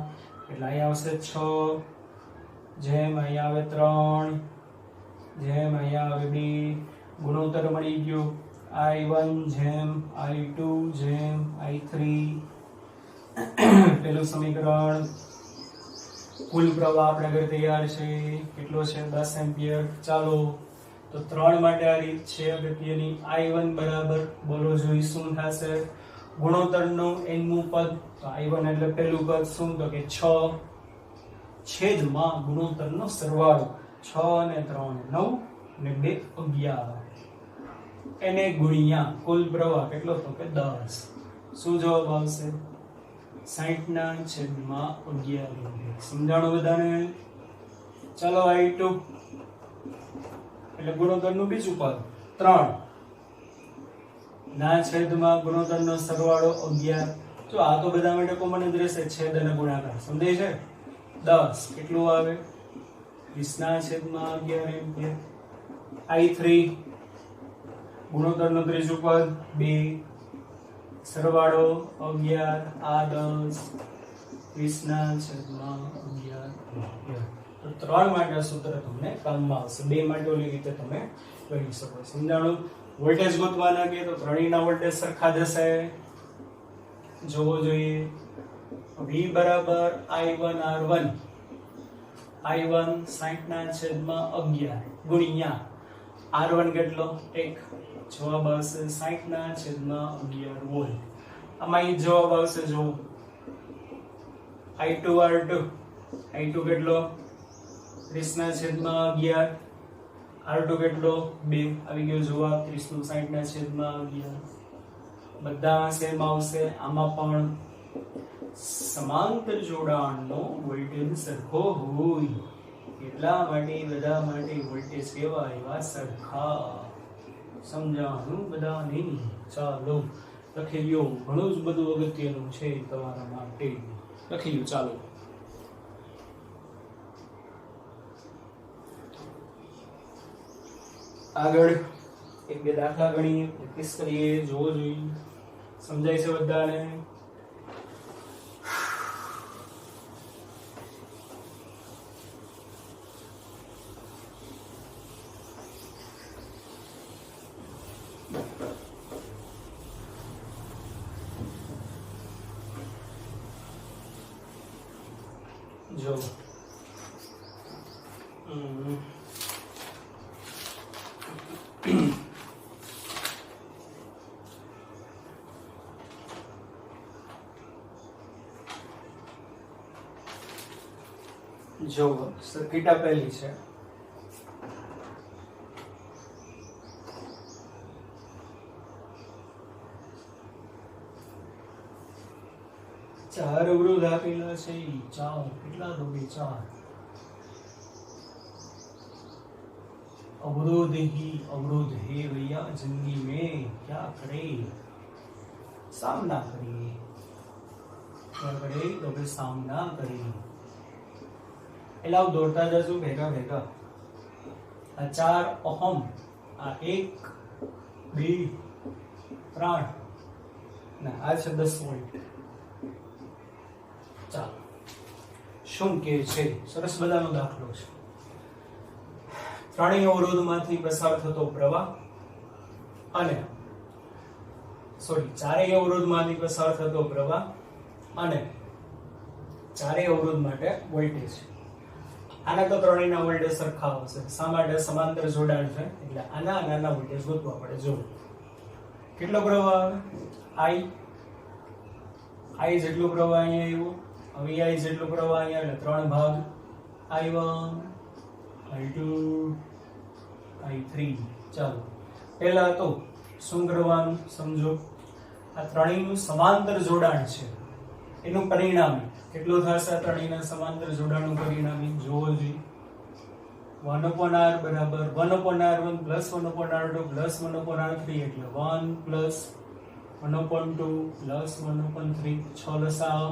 એટલે અહીંયા આવશે 6 જેમ અહીંયા આવે 3 જેમ અહીંયા આવે 2. ગુણોત્તર મળી ગયો. I1 જેમ I2 જેમ I3. પેલું સમીકરણ. કુલ પ્રવાહ આપણે આગળ તૈયાર છે. કેટલો છે? 10 એમ્પિયર. ચાલો તો 3 માટે આ રીત છે અગત્યની. I1 બરાબર બોલો જોઈ શું થશે? ગુણોત્તરનું nમું પદ. તો I1 એટલે પહેલું પદ શું? તો કે 6 છેદમાં ગુણોત્તરનો સરવાળો. 6 ને 3 9 ને 2 11. એને ગુણ્યા કુલ પ્રવાહ કેટલો? તો કે 10. શું જવાબ આવશે? 60/11. સમજાણું બધાને? ચાલો I2 એટલે ગુણોત્તરનું બીજું પદ 3 ના છેદમાં ગુણોત્તરનો સરવાળો 11. જો આ તો બધા માટે કોમન જ રહેશે. છેદ અને ગુણાકાર. સમજાય છે? 10 કેટલું આવે? 20/11 એમ્પિયર. I3 ગુણોત્તરનું ત્રીજું પદ 2 સરવાળો 11 આ 10 20/11. તો 3 માટે સૂત્ર તમને કામમાં આવશે. 2 માટે ઓલી રીતે તમે કરી શકો. સમજાણું? વોલ્ટેજ ગોતવાના કે તો ત્રણેયના વોલ્ટેજ સરખા જશે. જોવો જોઈએ. V બરાબર I1 R1. I1 60/11 ગુણ્યા R1 કેટલો? 1. જવાબ આવશે 60/11 વોલ્ટ. આમાં ઈ જવાબ આવશે. જો I2 R2. I2 કેટલો? 30/11. R2 કેટલો? 2. આવી ગયો જવાબ 30/60/11. બધામાં સેમ આવશે. આમાં પણ સમાંતર જોડાણનો વોલ્ટેજ સરખો હોય એટલા માટે બધા માટે વોલ્ટેજ કેવા એવા સરખા. સમજાણું બધાને? ચાલો લખી લ્યો. ઘણું જ બધું અગત્યનું છે તમારા માટે. લખી લ્યો. ચાલો આગળ એક બે દાખલા ગણીએ, પ્રેક્ટિસ કરીએ. જોવો જોઈએ. સમજાય છે બધાને? જો જો સર્કિટ આપેલી છે. 4 અવરોધ આપેલા છે, 4 કેટલા તો બે 4 अवरोध ही अवरोध है भैया जिंदगी में, क्या करे सामना करिए, क्या करे तो फिर सामना करिए। एलाव दौड़ता जाजो भेगा भेगा। आ 4 ओहम, आ 1 2 3 ना आ છે 10 વોલ્ટ। ચાલો શું કે છે, સરસ બધાનો દાખલો છે। ત્રણેય અવરોધમાંથી પસાર થતો પ્રવાહ અને ચારેય અવરોધમાંથી પસાર થતો પ્રવાહ અને ચારેય અવરોધ માટે વોલ્ટેજ। આના તો ત્રણેયના વોલ્ટેજ સરખા હશે, શા માટે? સમાંતર જોડાણ છે એટલે આના અને આના વોલ્ટેજ ગોતવા પડે। જો કેટલો પ્રવાહ આવે, I જેટલો પ્રવાહ અહીંયા આવ્યો, હવે I જેટલો પ્રવાહ અહીંયા, એટલે 3 ભાગ I1 I2 I3। ચાલો પહેલા તો શું કરવાનું સમજો, આ ત્રણેયનું સમાંતર જોડાણ છે એનું પરિણામી કેટલું થશે? આ ત્રણેયના સમાંતર જોડાણનું પરિણામી જોવો જોઈએ। 1/r બરાબર 1/r1 + 1/r2 + 1/r3 એટલે 1 + 1/2 + 1/3 6 લસા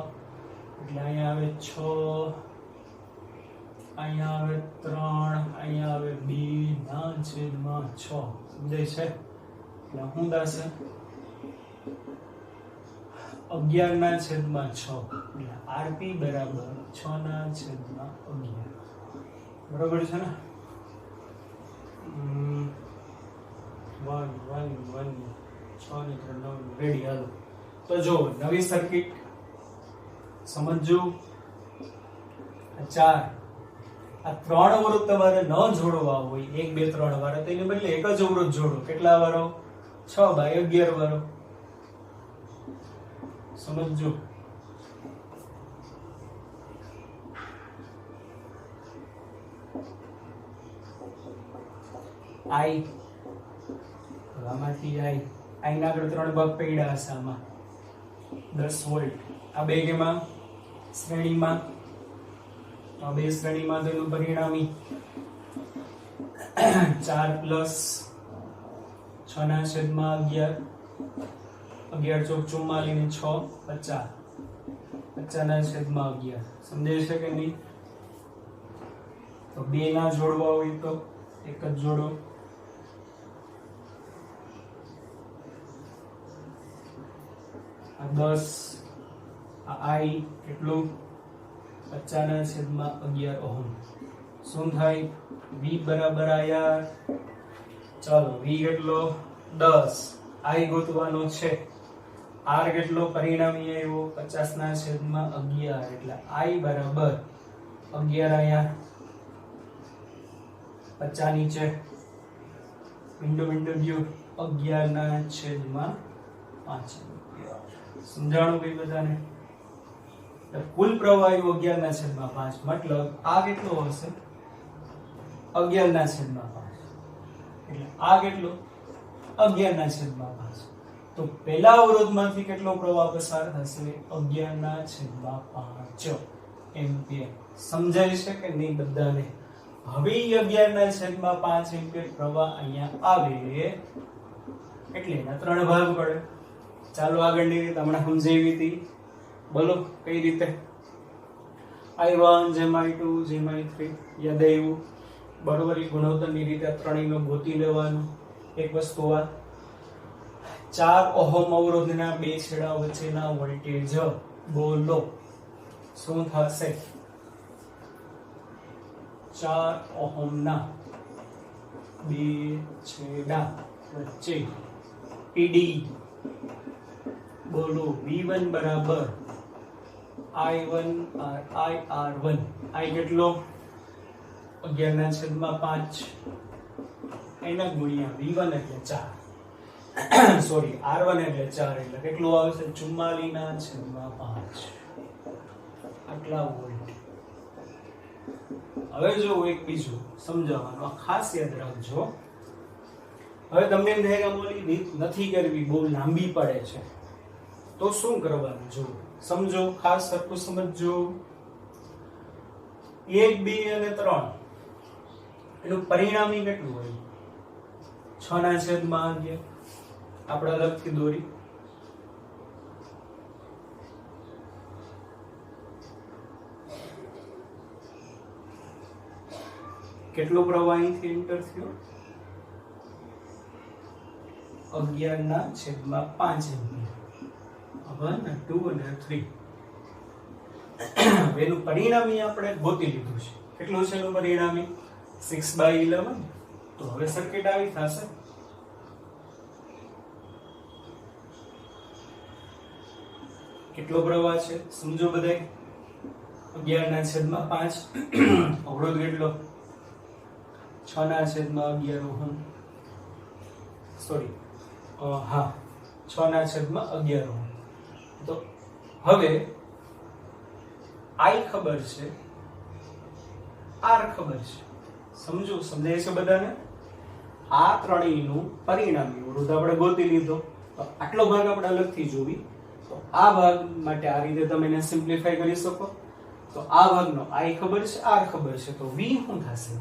એટલે અહીંયા આવે 6, અહીંયા આવે 3, અહીંયા આવે 2/6 સમજાય છે? એટલે શું થશે 11/6 એટલે rp બરાબર 6/11 બરાબર છે ને? 1 1 1 6 ને 3 9 રેડી। હાલો તો જો નવી સર્કિટ સમજજો। 4 આ 3 અવરોધ તમારે ન જોડવા હોય 1 2 3 વાળા, તો એને બદલે એક જ અવરોધ જોડો। કેટલા વાળો? 6/11 વાળો। સમજજો। I આમાંથી I ના આગળ 3 ભાગ પડ્યા હશે, આમાં 10 વોલ્ટ। આ બે કેમાં? શ્રેણીમાં। આ બે શ્રેણીમાં તેનું પરિણામી 4 + 6/11 11 ચોક 44 ને 6 50 50/11 સમજાય છે કે નહીં? તો બે ના જોડવા હોય તો એક જ જોડો। આ 10 આ I કેટલું 50/11 ઓહમ। શું થાય? V બરાબર આયા, ચાલો V કેટલો 10, I ગોતવાનો છે। R કેટલો પરિણામી આવ્યો 50/11 એટલે I બરાબર 11 આયા 50 નીચે મીંડો ગયો 11/5 સમજાણું ભાઈ બધાને? કુલ પ્રવાહ 11/5 મતલબ આ કેટલો હશે 11/5 એટલે આ કેટલો 11/5। તો પહેલા અવરોધમાંથી કેટલો પ્રવાહ પસાર થશે 11/5 એમ્પિયર। સમજાય છે કે નહીં બધાને? હવે 11/5 એમ્પિયર પ્રવાહ અહીંયા આવે એટલે એના 3 ભાગ પડે। ચાલો આગળની રીત હમણાં સમજાવી હતી, બોલો કઈ રીતે? I1 જેમ I2 જેમ I3 યાદ આવ્યું? બરોબર, ગુણોત્તરની રીતે ત્રણેયનો ગોતી લેવાનું। એક વસ્તુ આ 4 ઓહમ અવરોધના બે છેડા વચ્ચેના વોલ્ટેજ બોલો શું થશે? 4 ઓહમના બે છેડા વચ્ચે PD બોલો V1 બરાબર I1 R1 I કેટલો 11/5 એના ગુણ્યા V1 એટલે 4 સોરી R1 એટલે 4 એટલે કેટલું આવશે 44/5 આટલા વોલ્ટ। હવે જો એક બીજું સમજાવવાનું ખાસ યાદ રાખજો। હવે તમને એમ થાય કે બોલી રીત નથી કરવી, બહુ લાંબી પડે છે, તો શું કરવાનું જો સમજો, ખાસ સરખું સમજો. 1 2 અને 3 એનું પરિણામી કેટલું હોય? 6/11. આપણે અલગથી દોરી. કેટલો પ્રવાહ અહીંથી એન્ટર થયો? 11/5 એમ્પિયર. 1 2 અને 3. એનું પરિણામી આપણે ગોતી લીધું છે. કેટલું છે એનું પરિણામી? 6/11. તો હવે સર્કિટ આવી થશે. કેટલો પ્રવાહ છે સમજો બધાય? 11/5. અવરોધ કેટલો? 6/11 ઓહમ. સોરી, હા, 6/11 ઓહમ. તો હવે I ખબર છે, R ખબર છે. સમજો, સમજાય છે બધાને? આ ત્રણેયનું પરિણામી અવરોધ આપણે ગોતી લીધો. તો આટલો ભાગ આપણે અલગથી જોવી. તો આ ભાગ માટે આ રીતે તમે એને સિમ્પ્લિફાય કરી શકો. તો આ ભાગનો I ખબર છે, R ખબર છે. તો V શું થશે?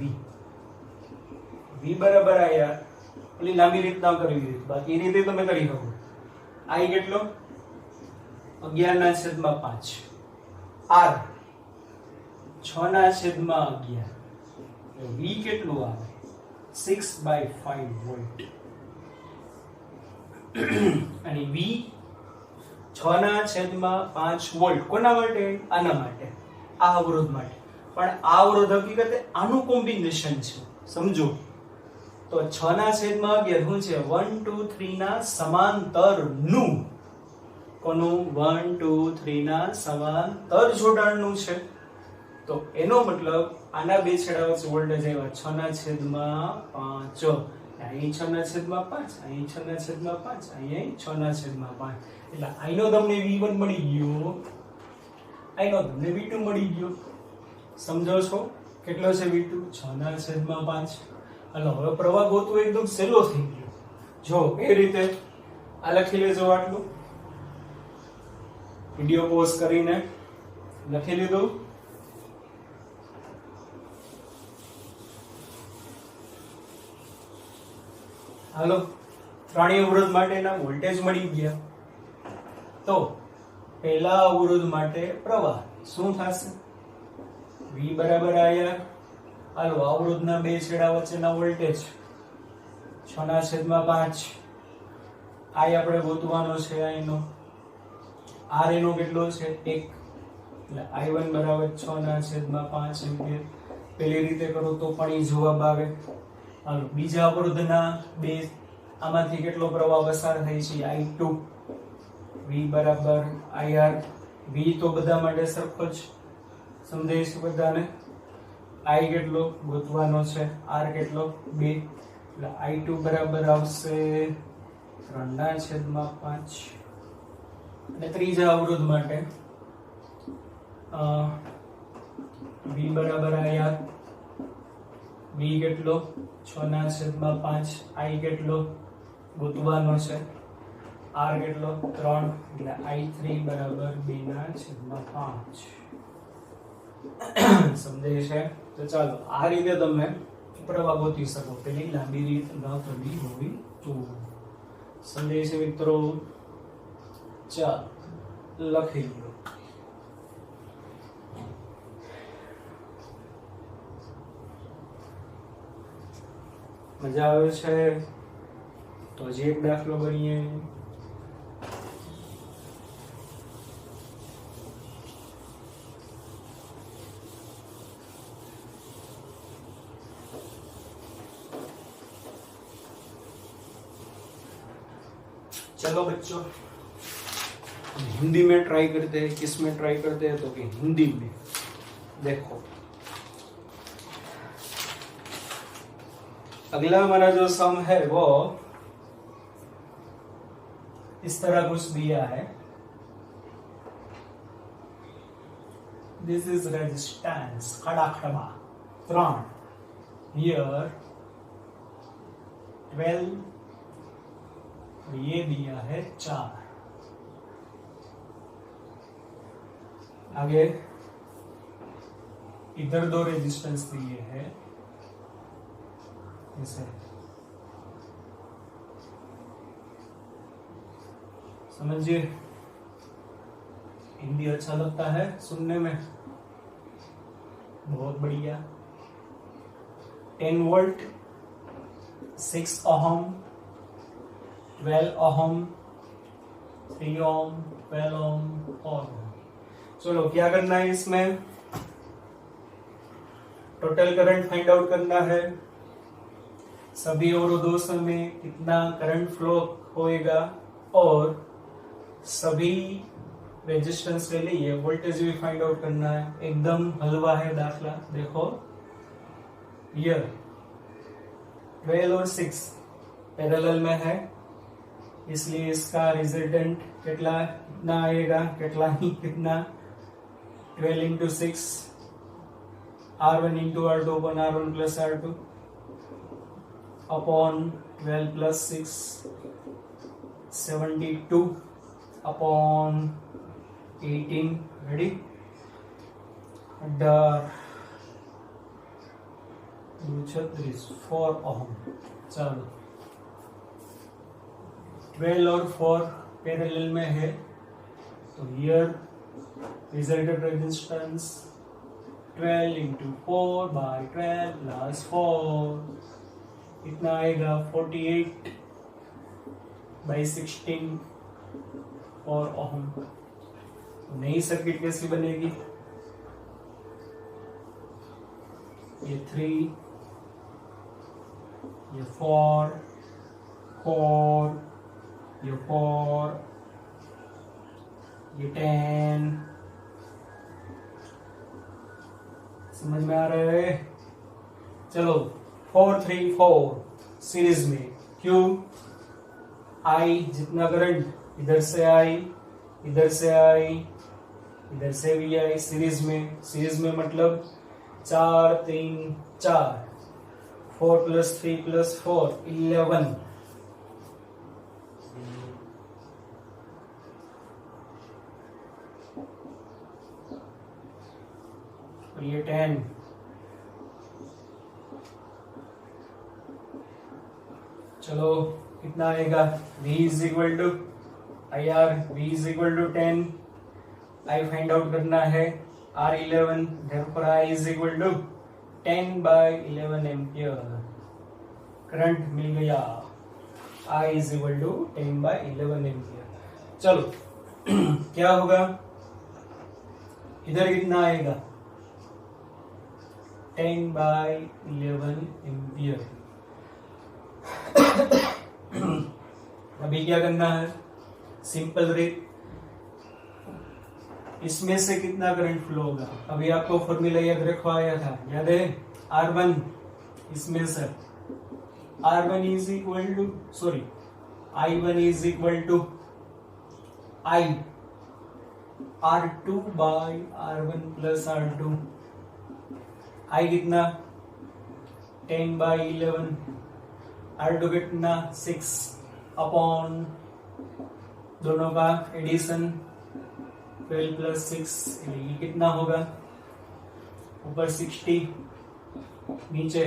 V બરાબર આ યાર ઓલી લાંબી રીતના કરવી હતી, બાકી એ રીતે તમે કરી શકો. I કેટલો? 11/5. R 6/11. V કેટલું આવે? 6/5 વોલ્ટ. અને V 6/5 વોલ્ટ કોના માટે? આના માટે, આ અવરોધ માટે. પણ આ અવરોધ હકીકતે આનું કોમ્બિનેશન છે. સમજો તો 6/11 શું છે? 1 2 3 ના સમાંતર નું. કોનું? 1 2 3 ના સમાંતર જોડાણનું છે. તો એનો મતલબ આના બે છેડા વચ્ચે વોલ્ટેજ આવ્યા 6/5. અહીં 6/5, અહીં 6/5, અહીં 6/5. એટલે આનો તમને V1 મળી ગયો, આનો તમને V2 મળી ગયો. સમજો છો? કેટલો છે V2? 6/5. હાલો હવે પ્રવાહ ગોતવો એકદમ સહેલો થઈ ગયો. જો એ રીતે આ લખી લેજો. આટલું વિડિયો પોઝ કરીને લખી લીધું. હાલો, ત્રણેય અવરોધ માટેના વોલ્ટેજ મળી ગયા. તો પહેલા અવરોધ માટે પ્રવાહ શું થશે? V બરાબર આયા. હાલો, અવરોધના બે છેડા વચ્ચેના વોલ્ટેજ 6/5. I આપણે ગોતવાનો છે. આનો R એનો કેટલો છે? 1. એટલે I1 બરાબર 6/5 એમ્પિયર. પેલી રીતે કરો તો પણ એ જવાબ આવે. હાલો, બીજા અવરોધના બે આમાંથી કેટલો પ્રવાહ પસાર થાય છે? I2. V બરાબર IR. V તો બધા માટે સરખો જ સમજાય છે બધાને. I કેટલો ગોતવાનો છે? R કેટલો? 2. એટલે I2 બરાબર આવશે 3/5. અને ત્રીજા અવરોધ માટે V બરાબર IR. V કેટલો? 6/5. I કેટલો ગોતવાનો છે? R કેટલો? 3. એટલે I3 બરાબર 2/5. સમજાય છે? તો ચાલો આ રીતે તમે પ્રવાહ ગોતી શકો. પેલી લાંબી રીત ન કરવી હોવી જોઈએ. સમજાય છે મિત્રો? ચાલો લખી લો. મજા આવે છે? તો હજી એક દાખલો ગણીએ. चलो बच्चों, हिंदी में ट्राई करते हैं. किस में ट्राई करते हैं? तो कि हिंदी में. देखो अगला हमारा जो सम है वो इस तरह कुछ दिया है. दिस इज रेजिस्टेंस खड़ा 3. हियर 12. ये दिया है 4. आगे इधर 2 रेजिस्टेंस दिए हैं ऐसे, समझिए। हिंदी अच्छा लगता है सुनने में, बहुत बढ़िया। 10 वोल्ट, 6 ओहम, 12 ओहम, 3 ओम, 12 ओम, 4 ओम। चलो क्या करना है इसमें, टोटल करंट फाइंड आउट करना है। सभी अवरोधों में कितना करंट फ्लो होएगा और सभी रेजिस्टेंस के लिए वोल्टेज भी फाइंड आउट करना है। एकदम हलवा है दाखला, देखो ये 12 और 6 पैरेलल में है, इसलिए इसका रिजल्टेंट कितना आएगा, कितना 12 इंटू 6 R1 इंटू R2 अपन R1 plus R2 upon 12 plus 6 72 upon 18, ready. 4 ओम। चलो 12 और 4 पैरेलल में है, तो here resulted resistance 12 into 4 by 12 plus 4 कितना आएगा 48 बाई 16 और ओम। नई सर्किट कैसी बनेगी, ये 3, ये 4, ये 4, ये 10, समझ में आ रहा है। चलो 4 3 4 सीरीज में, क्यों, आई जितना करंट इधर से आई, इधर से आई, इधर से भी आई, सीरीज में मतलब 4 3 4, 4 प्लस 3 प्लस 4 11, और ये 10, चलो कितना आएगा, V is equal to I R, V is equal to 10, I find out करना है R11, therefore I is equal to 10 by 11 ampere. Current मिल गया, I is equal to 10 by 11 ampere. चलो क्या होगा, इधर कितना आएगा 10 बाई 11 एम्पियर। अभी क्या करना है, सिंपल रीत, इसमें से कितना करंट फ्लो होगा, अभी आपको फॉर्मूला याद रखवाया था, याद है, R1 इसमें से R1 is equal to I1 is equal to I R2 by R1 plus R2, I कितना 10 बाई 11, R2 कितना 6 अपॉन दोनों का एडिशन 12 प्लस 6, ये कितना होगा, ऊपर 60, नीचे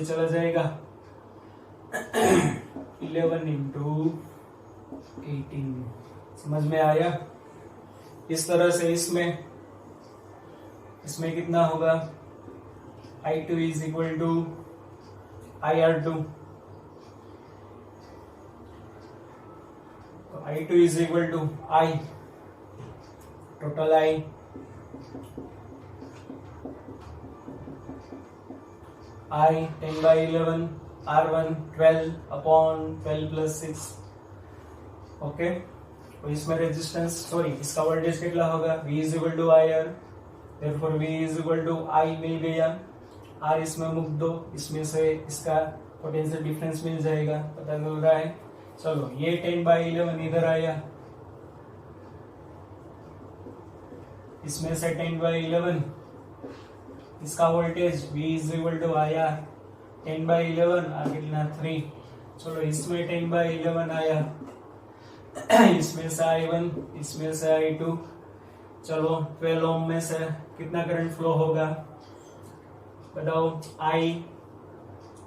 चला जाएगा 11 इंटू 18। समझ में आया। इस तरह से इसमें कितना होगा, I2 is equal to IR2, तो I2 is equal to I, total I I 10 by 11, R1 12 upon 12 plus 6, okay. तो इसमें रेजिस्टेंस इसका वोल्टेज कितना होगा, V is equal to IR, therefore V is equal to I मिल गया, R इसमें मुक्त दो, इसमें से इसका पोटेंशियल डिफरेंस मिल जाएगा, पता चल रहा है। चलो ये 10 by 11 इधर आया, इसमें से 10 by 11 इसका voltage V is equal to IR, 10 by 11 और कितना 3, चलो इसमें 10 by 11 आया, इसमें से I1, इसमें से I2, चलो 12 ओम में से कितना करंट फ्लो होगा बताओ। आई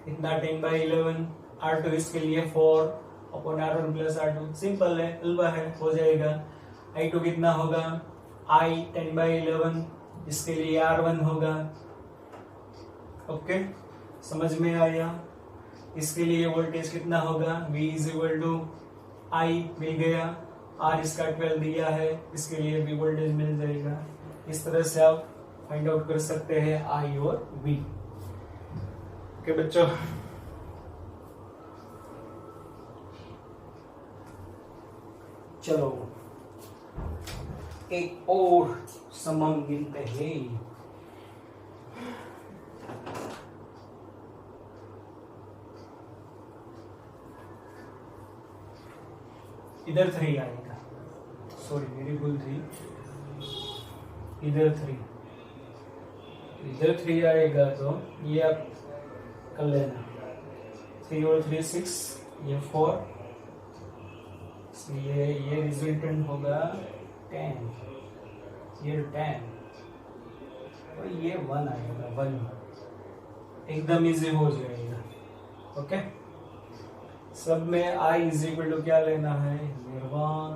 कितना 10/11 R2 इसके लिए 4 upon R1 plus R2 simple है, हलवा है, हो जाएगा। I2 कितना होगा I 10/11 इसके लिए R1 होगा। ओके समझ में आया। इसके लिए वोल्टेज कितना होगा V is equal to I मिल गया, R इसका 12 दिया है, इसके लिए भी वोल्टेज मिल जाएगा। इस तरह से आप फाइंड आउट कर सकते हैं I और V। ओके बच्चों, चलो एक और सम हम गिनते हैं। इधर 3 आएगा, सॉरी मेरी भूल थी, इधर 3 आएगा, तो ये आप कर लेना। 3 और 3 6, ये 4, इसलिए ये रिजल्टेंट होगा 10, ये 10 और ये 1 आएगा, 1 एकदम इजी हो जाएगा। ओके सब में I इज इक्वल टू क्या लेना है, year one,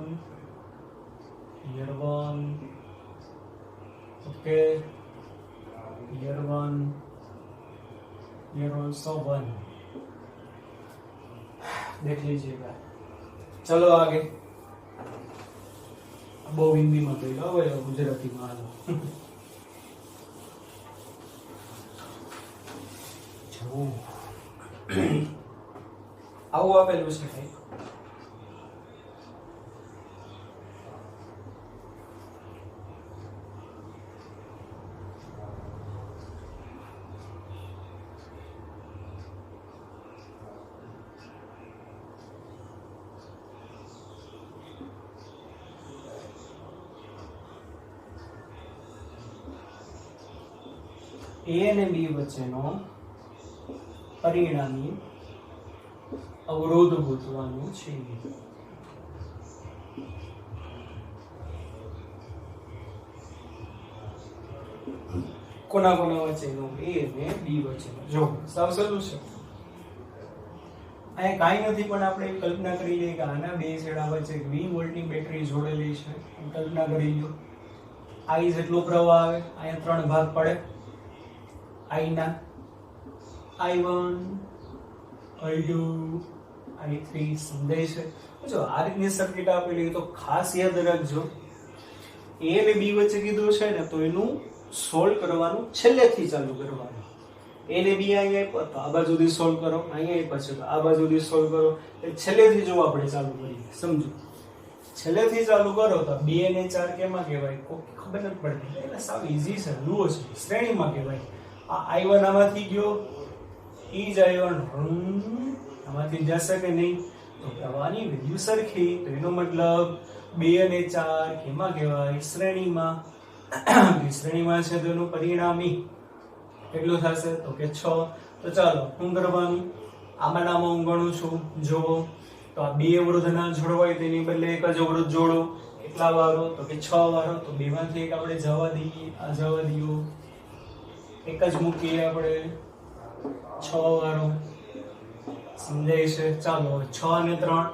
okay year one so 1 देख लीजिएगा। चलो आगे, બહુ હિન્દીમાં કહ્યું, હવે ગુજરાતીમાં હાલો। આવું આપેલું છે કઈ, A અને B વચ્ચેનો પરિણામી અવરોધ ગોતવાનું છે। કોના કોના વચ્ચેનો, A અને B વચ્ચેનો। જો સાવ સહેલું છે, અહીંયા કાંઈ નથી, પણ આપણે કલ્પના કરી લઈએ કે આના બે છેડા વચ્ચે 20 વોલ્ટની બેટરી જોડેલી છે। કલ્પના કરી લો, I જેટલો પ્રવાહ આવે, અહીંયા 3 ભાગ પડે I ના, I1 I2 I3 સમજાય છે। જો આ રીતની સર્કિટ આપેલી તો ખાસ યાદ રાખજો, A અને B વચ્ચે કીધું છે ને, તો એનું સોલ્વ કરવાનું છેલ્લેથી ચાલુ કરવાનું। A અને B અહીંયા આપ્યો તો આ બાજુથી સોલ્વ કરો, અહીંયા આપ્યા છે તો આ બાજુથી સોલ્વ કરો, એ છેલ્લેથી જો આપણે ચાલુ કરીએ, સમજો છેલ્લેથી ચાલુ કરો તો 2 અને 4 કેમાં કહેવાય, કોઈ ખબર નથી પડતી, એટલે સાવ ઈઝી છે, લૂઓ છે, શ્રેણીમાં કહેવાય। આ I1 આમાંથી ગયો, ઈ જ I1 આમાંથી જશે કે નહીં, તો પ્રવાહની વેલ્યુ સરખી, તો એનો મતલબ 2 અને 4 કેમાં કહેવાય, શ્રેણીમાં। શ્રેણીમાં છે તો એનું પરિણામી કેટલું થશે, તો કે 6। તો ચાલો શું કરવાનું, આમાંનામાં હું ગણું છું, જુઓ તો આ 2 અવરોધ ના જોડવાય તેની બદલે એક જ અવરોધ જોડો, કેટલા વારો, તો કે 6 વારો। તો 2 માંથી એક આપણે જવા દઈએ, આ જવા દઈએ, એક જ મૂકીએ આપણે, 6 વારો, સમજાય છે। ચાલો 6 અને 3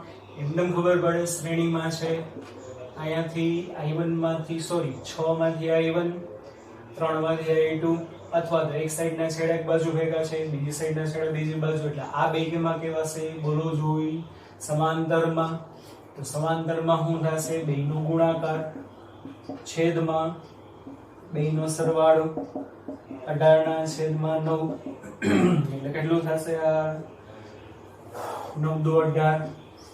એકદમ ખબર પડે, શ્રેણીમાં છે, અહીંયાથી I1 માંથી, સોરી 6 માંથી I1, 3 માંથી I2, અથવા તો એક સાઈડના છેડા એક બાજુ ભેગા છે, બીજી સાઈડના છેડા બીજી બાજુ, એટલે આ બે કેમાં કેવાશે, બોલો જોઈ, સમાંતરમાં। તો સમાંતરમાં શું થશે, બેયનો ગુણાકાર છેદમાં બેયનો સરવાળો, 18/9 એટલે કેટલું થશે, આ 9 દુ 18।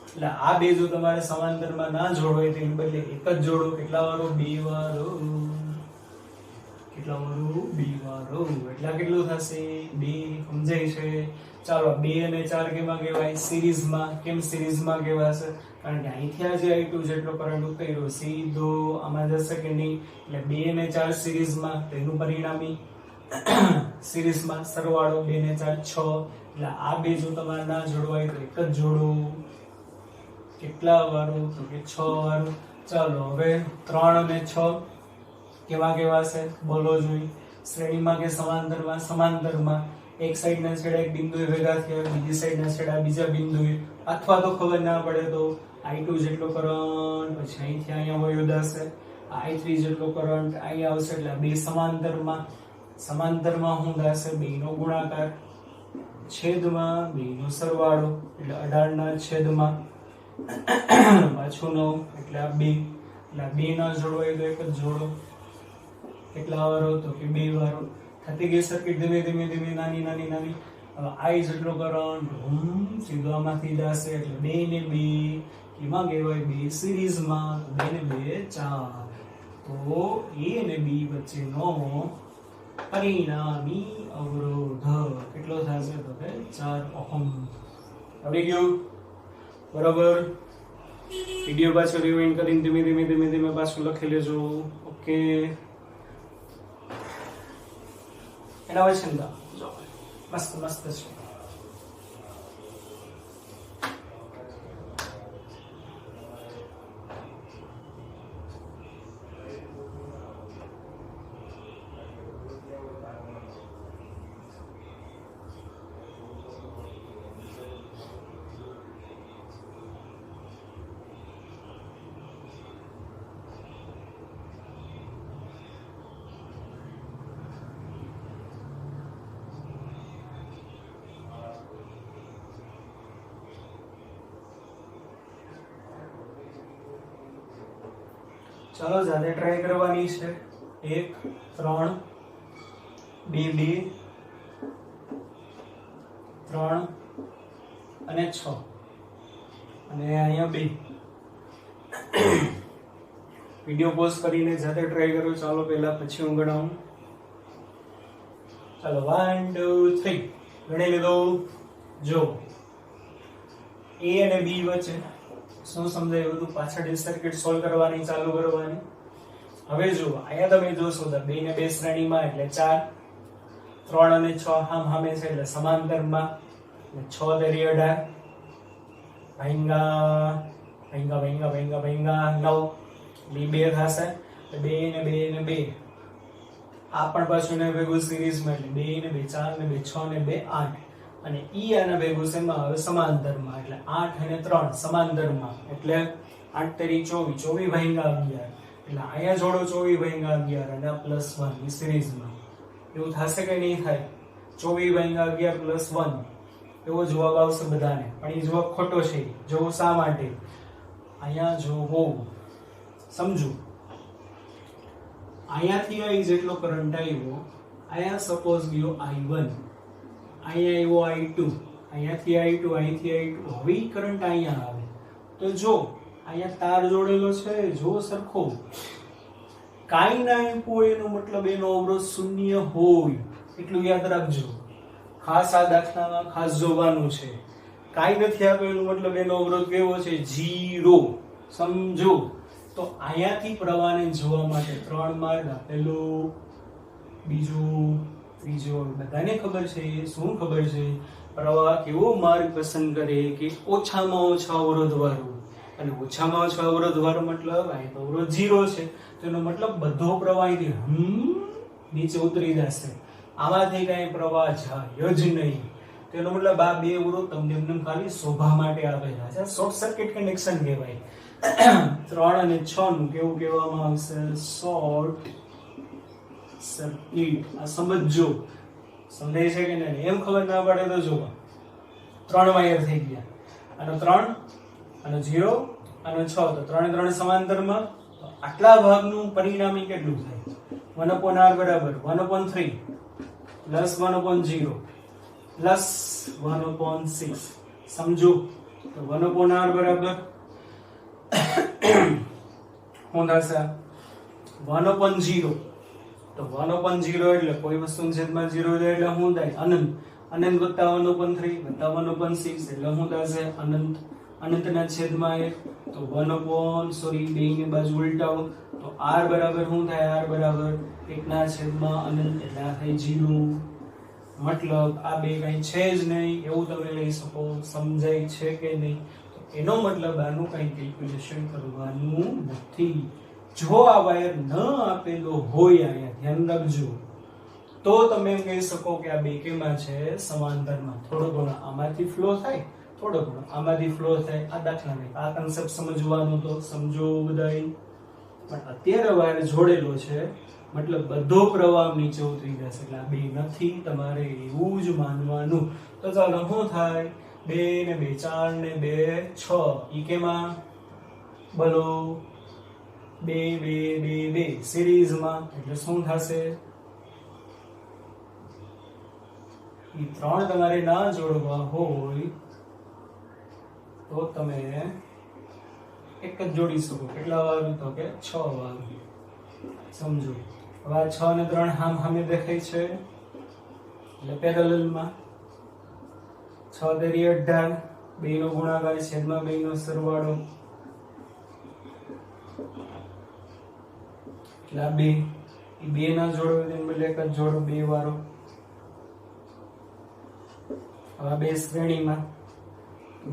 એટલે આ બે જો તમારે સમાંતરમાં ના જોડવાય તેની બદલે એક જ જોડો, કેટલા વારો, 2 વારો, કેટલા વારો, 2 વારો, એટલે કેટલું થશે, 2, સમજાય છે। ચાલો 2 અને 4 કેમાં કહેવાય, સિરીઝમાં। કેમ સિરીઝમાં કહેવાશે, કારણ કે અહીંથી આ જે I2 જેટલો કરંટ ઉતર્યો સીધો આમાં જશે કે નહીં, એટલે 2 અને 4 સિરીઝમાં, તેનું પરિણામી સિરીઝમાં, સરવાળો 2 અને 4 6। એટલે આ બે જો તમારે ના જોડવાય તો એક જ જોડો, કેટલા વારો, તો કે 6 વારો। ચાલો હવે 3 અને 6 કેવા કેવા છે બોલો જોઈ. શ્રેણીમાં કે સમાંતરમાં? સમાંતરમાં. એક સાઈડના છેડા એક બિંદુએ ભેગા થયા, બીજી સાઈડના છેડા બીજા બિંદુએ, અથવા તો ખબર ના પડે તો I2 જેટલો કરંટ પછી અહીંથી અહીંયા વયો જશે, I3 જેટલો કરંટ અહીંયા આવશે, એટલે બે સમાંતરમાં. સમાંતરમાં શું થશે? બેનો ગુણાકાર છેદમાં બેનો સરવાળો, એટલે 18 ના છેદમાં પાછું 9, એટલે આ 2, એટલે આ 2 ના જોડવાય તો એક જ જોડો. કેટલા વારો? તો કે 2 વારો. થતી ગઈ સર્કિટ ધીમે ધીમે ધીમે નાની નાની નાની. હવે I જેટલો કરંટ સીધો આમાંથી જશે, એટલે 2 ને 2 એમાં કહેવાય 2 સિરીઝમાં, 2 ને 2 4. તો A અને B વચ્ચેનો પરિણામી અવરોધ કેટલો થશે? તો કે 4 ઓહમ. આવડી ગયું? બરાબર. વિડિયો પાછો રિવાઇન્ડ કરીને ધીમે ધીમે ધીમે ધીમે પાછું લખી લેજો. ઓકે. એના વચ્ચે જો મસ્ત મસ્ત છે. ચાલો જાતે ટ્રાય કરવાની છે. 1 3 2 2 3 અને 6 અને અહીંયા 2. વિડિયો પોઝ કરીને જાતે ટ્રાય કરો. ચાલો પહેલા પછી હું ગણાવું. ચાલો 1 2 3 ગણી લીધો. જો A અને B વચ્ચે શું સમજાય બધું? પાછળની સર્કિટ સોલ્વ કરવાની ચાલુ કરવાની. હવે જો અહીંયા તમે જોશો તો 2 ને 2 શ્રેણીમાં એટલે 4, 3 અને 6 સામે છે એટલે સમાંતરમાં, એટલે 6 તેરી 18 ભાંગા ભાંગા ભાંગા ભાંગા ભાંગા 9 એટલે 2 થશે. 2 ને 2 ને 2 આ પણ પાછું ને ભેગું સિરીઝમાં, એટલે 2 ને 2 4 ને 2 6 ને 2 8 અને ઈ આના ભેગું શેમાં આવે? સમાંતરમાં, એટલે 8 અને 3 સમાંતરમાં, એટલે 8 તેરી 24 24 ભાંગા 11 એટલે અહીંયા જોડો 24 ભાંગા 11 અને +1 ની સિરીઝમાં. એવું થશે કે નહીં થાય? 24 ભાંગા 11 +1 એવો જવાબ આવશે બધાને, પણ એ જવાબ ખોટો છે. જો શા માટે? અહીંયા જોવો, સમજો. અહીંયાથી I જેટલો કરંટ આવ્યો, અહીંયા સપોઝ ગયો I1, અહીંયા આવ્યો I2, અહીંયાથી I2, અહીંથી I2. હવે કરંટ અહીંયા આવે તો જો અહીંયા તાર જોડેલો છે, જો સરખો કાઈ ના આપ્યું હોય એનો મતલબ એનો અવરોધ શૂન્ય હોય, એટલું યાદ રાખજો. ખાસ આ દાખલામાં ખાસ જોવાનું છે. કાઈ નથી આપ્યું એનો મતલબ એનો અવરોધ કેવો છે? 0. સમજો. તો અહીંયાથી પ્રવાહને જોવા માટે 3 માર્ગ આપેલો, બીજું ત્રીજો બધાને ખબર છે. શું ખબર છે? પ્રવાહ કેવો માર્ગ પસંદ કરે કે ઓછામાં ઓછા અવરોધ વાળો. અને ઓછામાં ઓછા અવરોધ વાળો મતલબ અહીં તો અવરોધ 0 છે, તો એનો મતલબ બધો પ્રવાહ નીચે ઉતરી જશે. આમાંથી કઈ પ્રવાહ જાય જ નહીં. તેનો મતલબ આ બે અવરોધ તમને એમને ખાલી શોભા માટે આપેલા છે. શોર્ટ સર્કિટ કનેક્શન કહેવાય. 3 અને 6 નું કેવું કહેવામાં આવશે? Short circuit. આ સમજો. સમજાય છે કે નહીં? એમ ખબર ના પડે તો જો 3 વાયર થઈ ગયા, આનો 3 આનો 0 આનો 6, તો 3 3 સમાંતરમાં. તો આટલા ભાગનું પરિણામી કેટલું થાય? 1/r બરાબર 1/3 પ્લસ 1/0 પ્લસ 1/6. સમજો. તો 1/r બરાબર શું થશે? 1/0. તો 1/0 એટલે કોઈ વસ્તુના છેદમાં 0 જાય એટલે શું થાય? અનંત. અનંત વત્તા 1/3 વત્તા 1/6 એટલે શું થશે? અનંત. અનંતના છેદમાં 1. તો 2 ની બાજુ ઉલટાવો તો r બરાબર શું થાય? r બરાબર 1 ના છેદમાં અનંત એટલે આ થાય 0. મતલબ આ બે કઈ છે જ નહીં એવું તમે લઈ શકો. સમજાય છે કે નહીં? તો એનો મતલબ આનું કઈ કેલ્ક્યુલેશન કરવાનું નથી. જો આ વાયર ન આપેલો હોય, અહીંયા ધ્યાન રાખજો, તો તમે એમ કહી શકો કે આ બે કેમાં છે? સમાંતરમાં. થોડો ઘણો આમાંથી ફ્લો થાય, થોડો ઘણો આમાંથી ફ્લો થાય. આ દાખલાને આ કન્સેપ્ટ સમજવાનું તો સમજો બધાય. પણ અત્યારે વાયર જોડેલો છે મતલબ બધો પ્રવાહ નીચે ઉતરી જશે, એટલે આ બે નથી, તમારે એવું જ માનવાનું. તો ચાલો શું થાય? 2 ને 2 4 ને 2 6. ઈ કેમાં? બોલો 2 2 2 2 સિરીઝમાં. એટલે શું થશે? ઈ 3 તમારે ના જોડવા હોય તો તમે એક જ જોડી શકો. કેટલા વાર? તો કે 6 વાર. સમજો. હવે આ 6 ને 3 સામે દેખાય છે એટલે પેરેલલમાં 6 તેરી 18, 2 નો ગુણાકાર છેદમાં 2 નો સરવાળો, એટલે આ 2. એ 2 ના જોડો તેને બદલે એક જ જોડો 2 વારો. હવે 2 શ્રેણીમાં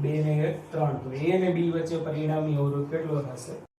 2 ને 1 3. તો A અને B વચ્ચે પરિણામી અવરોધ કેટલો થશે?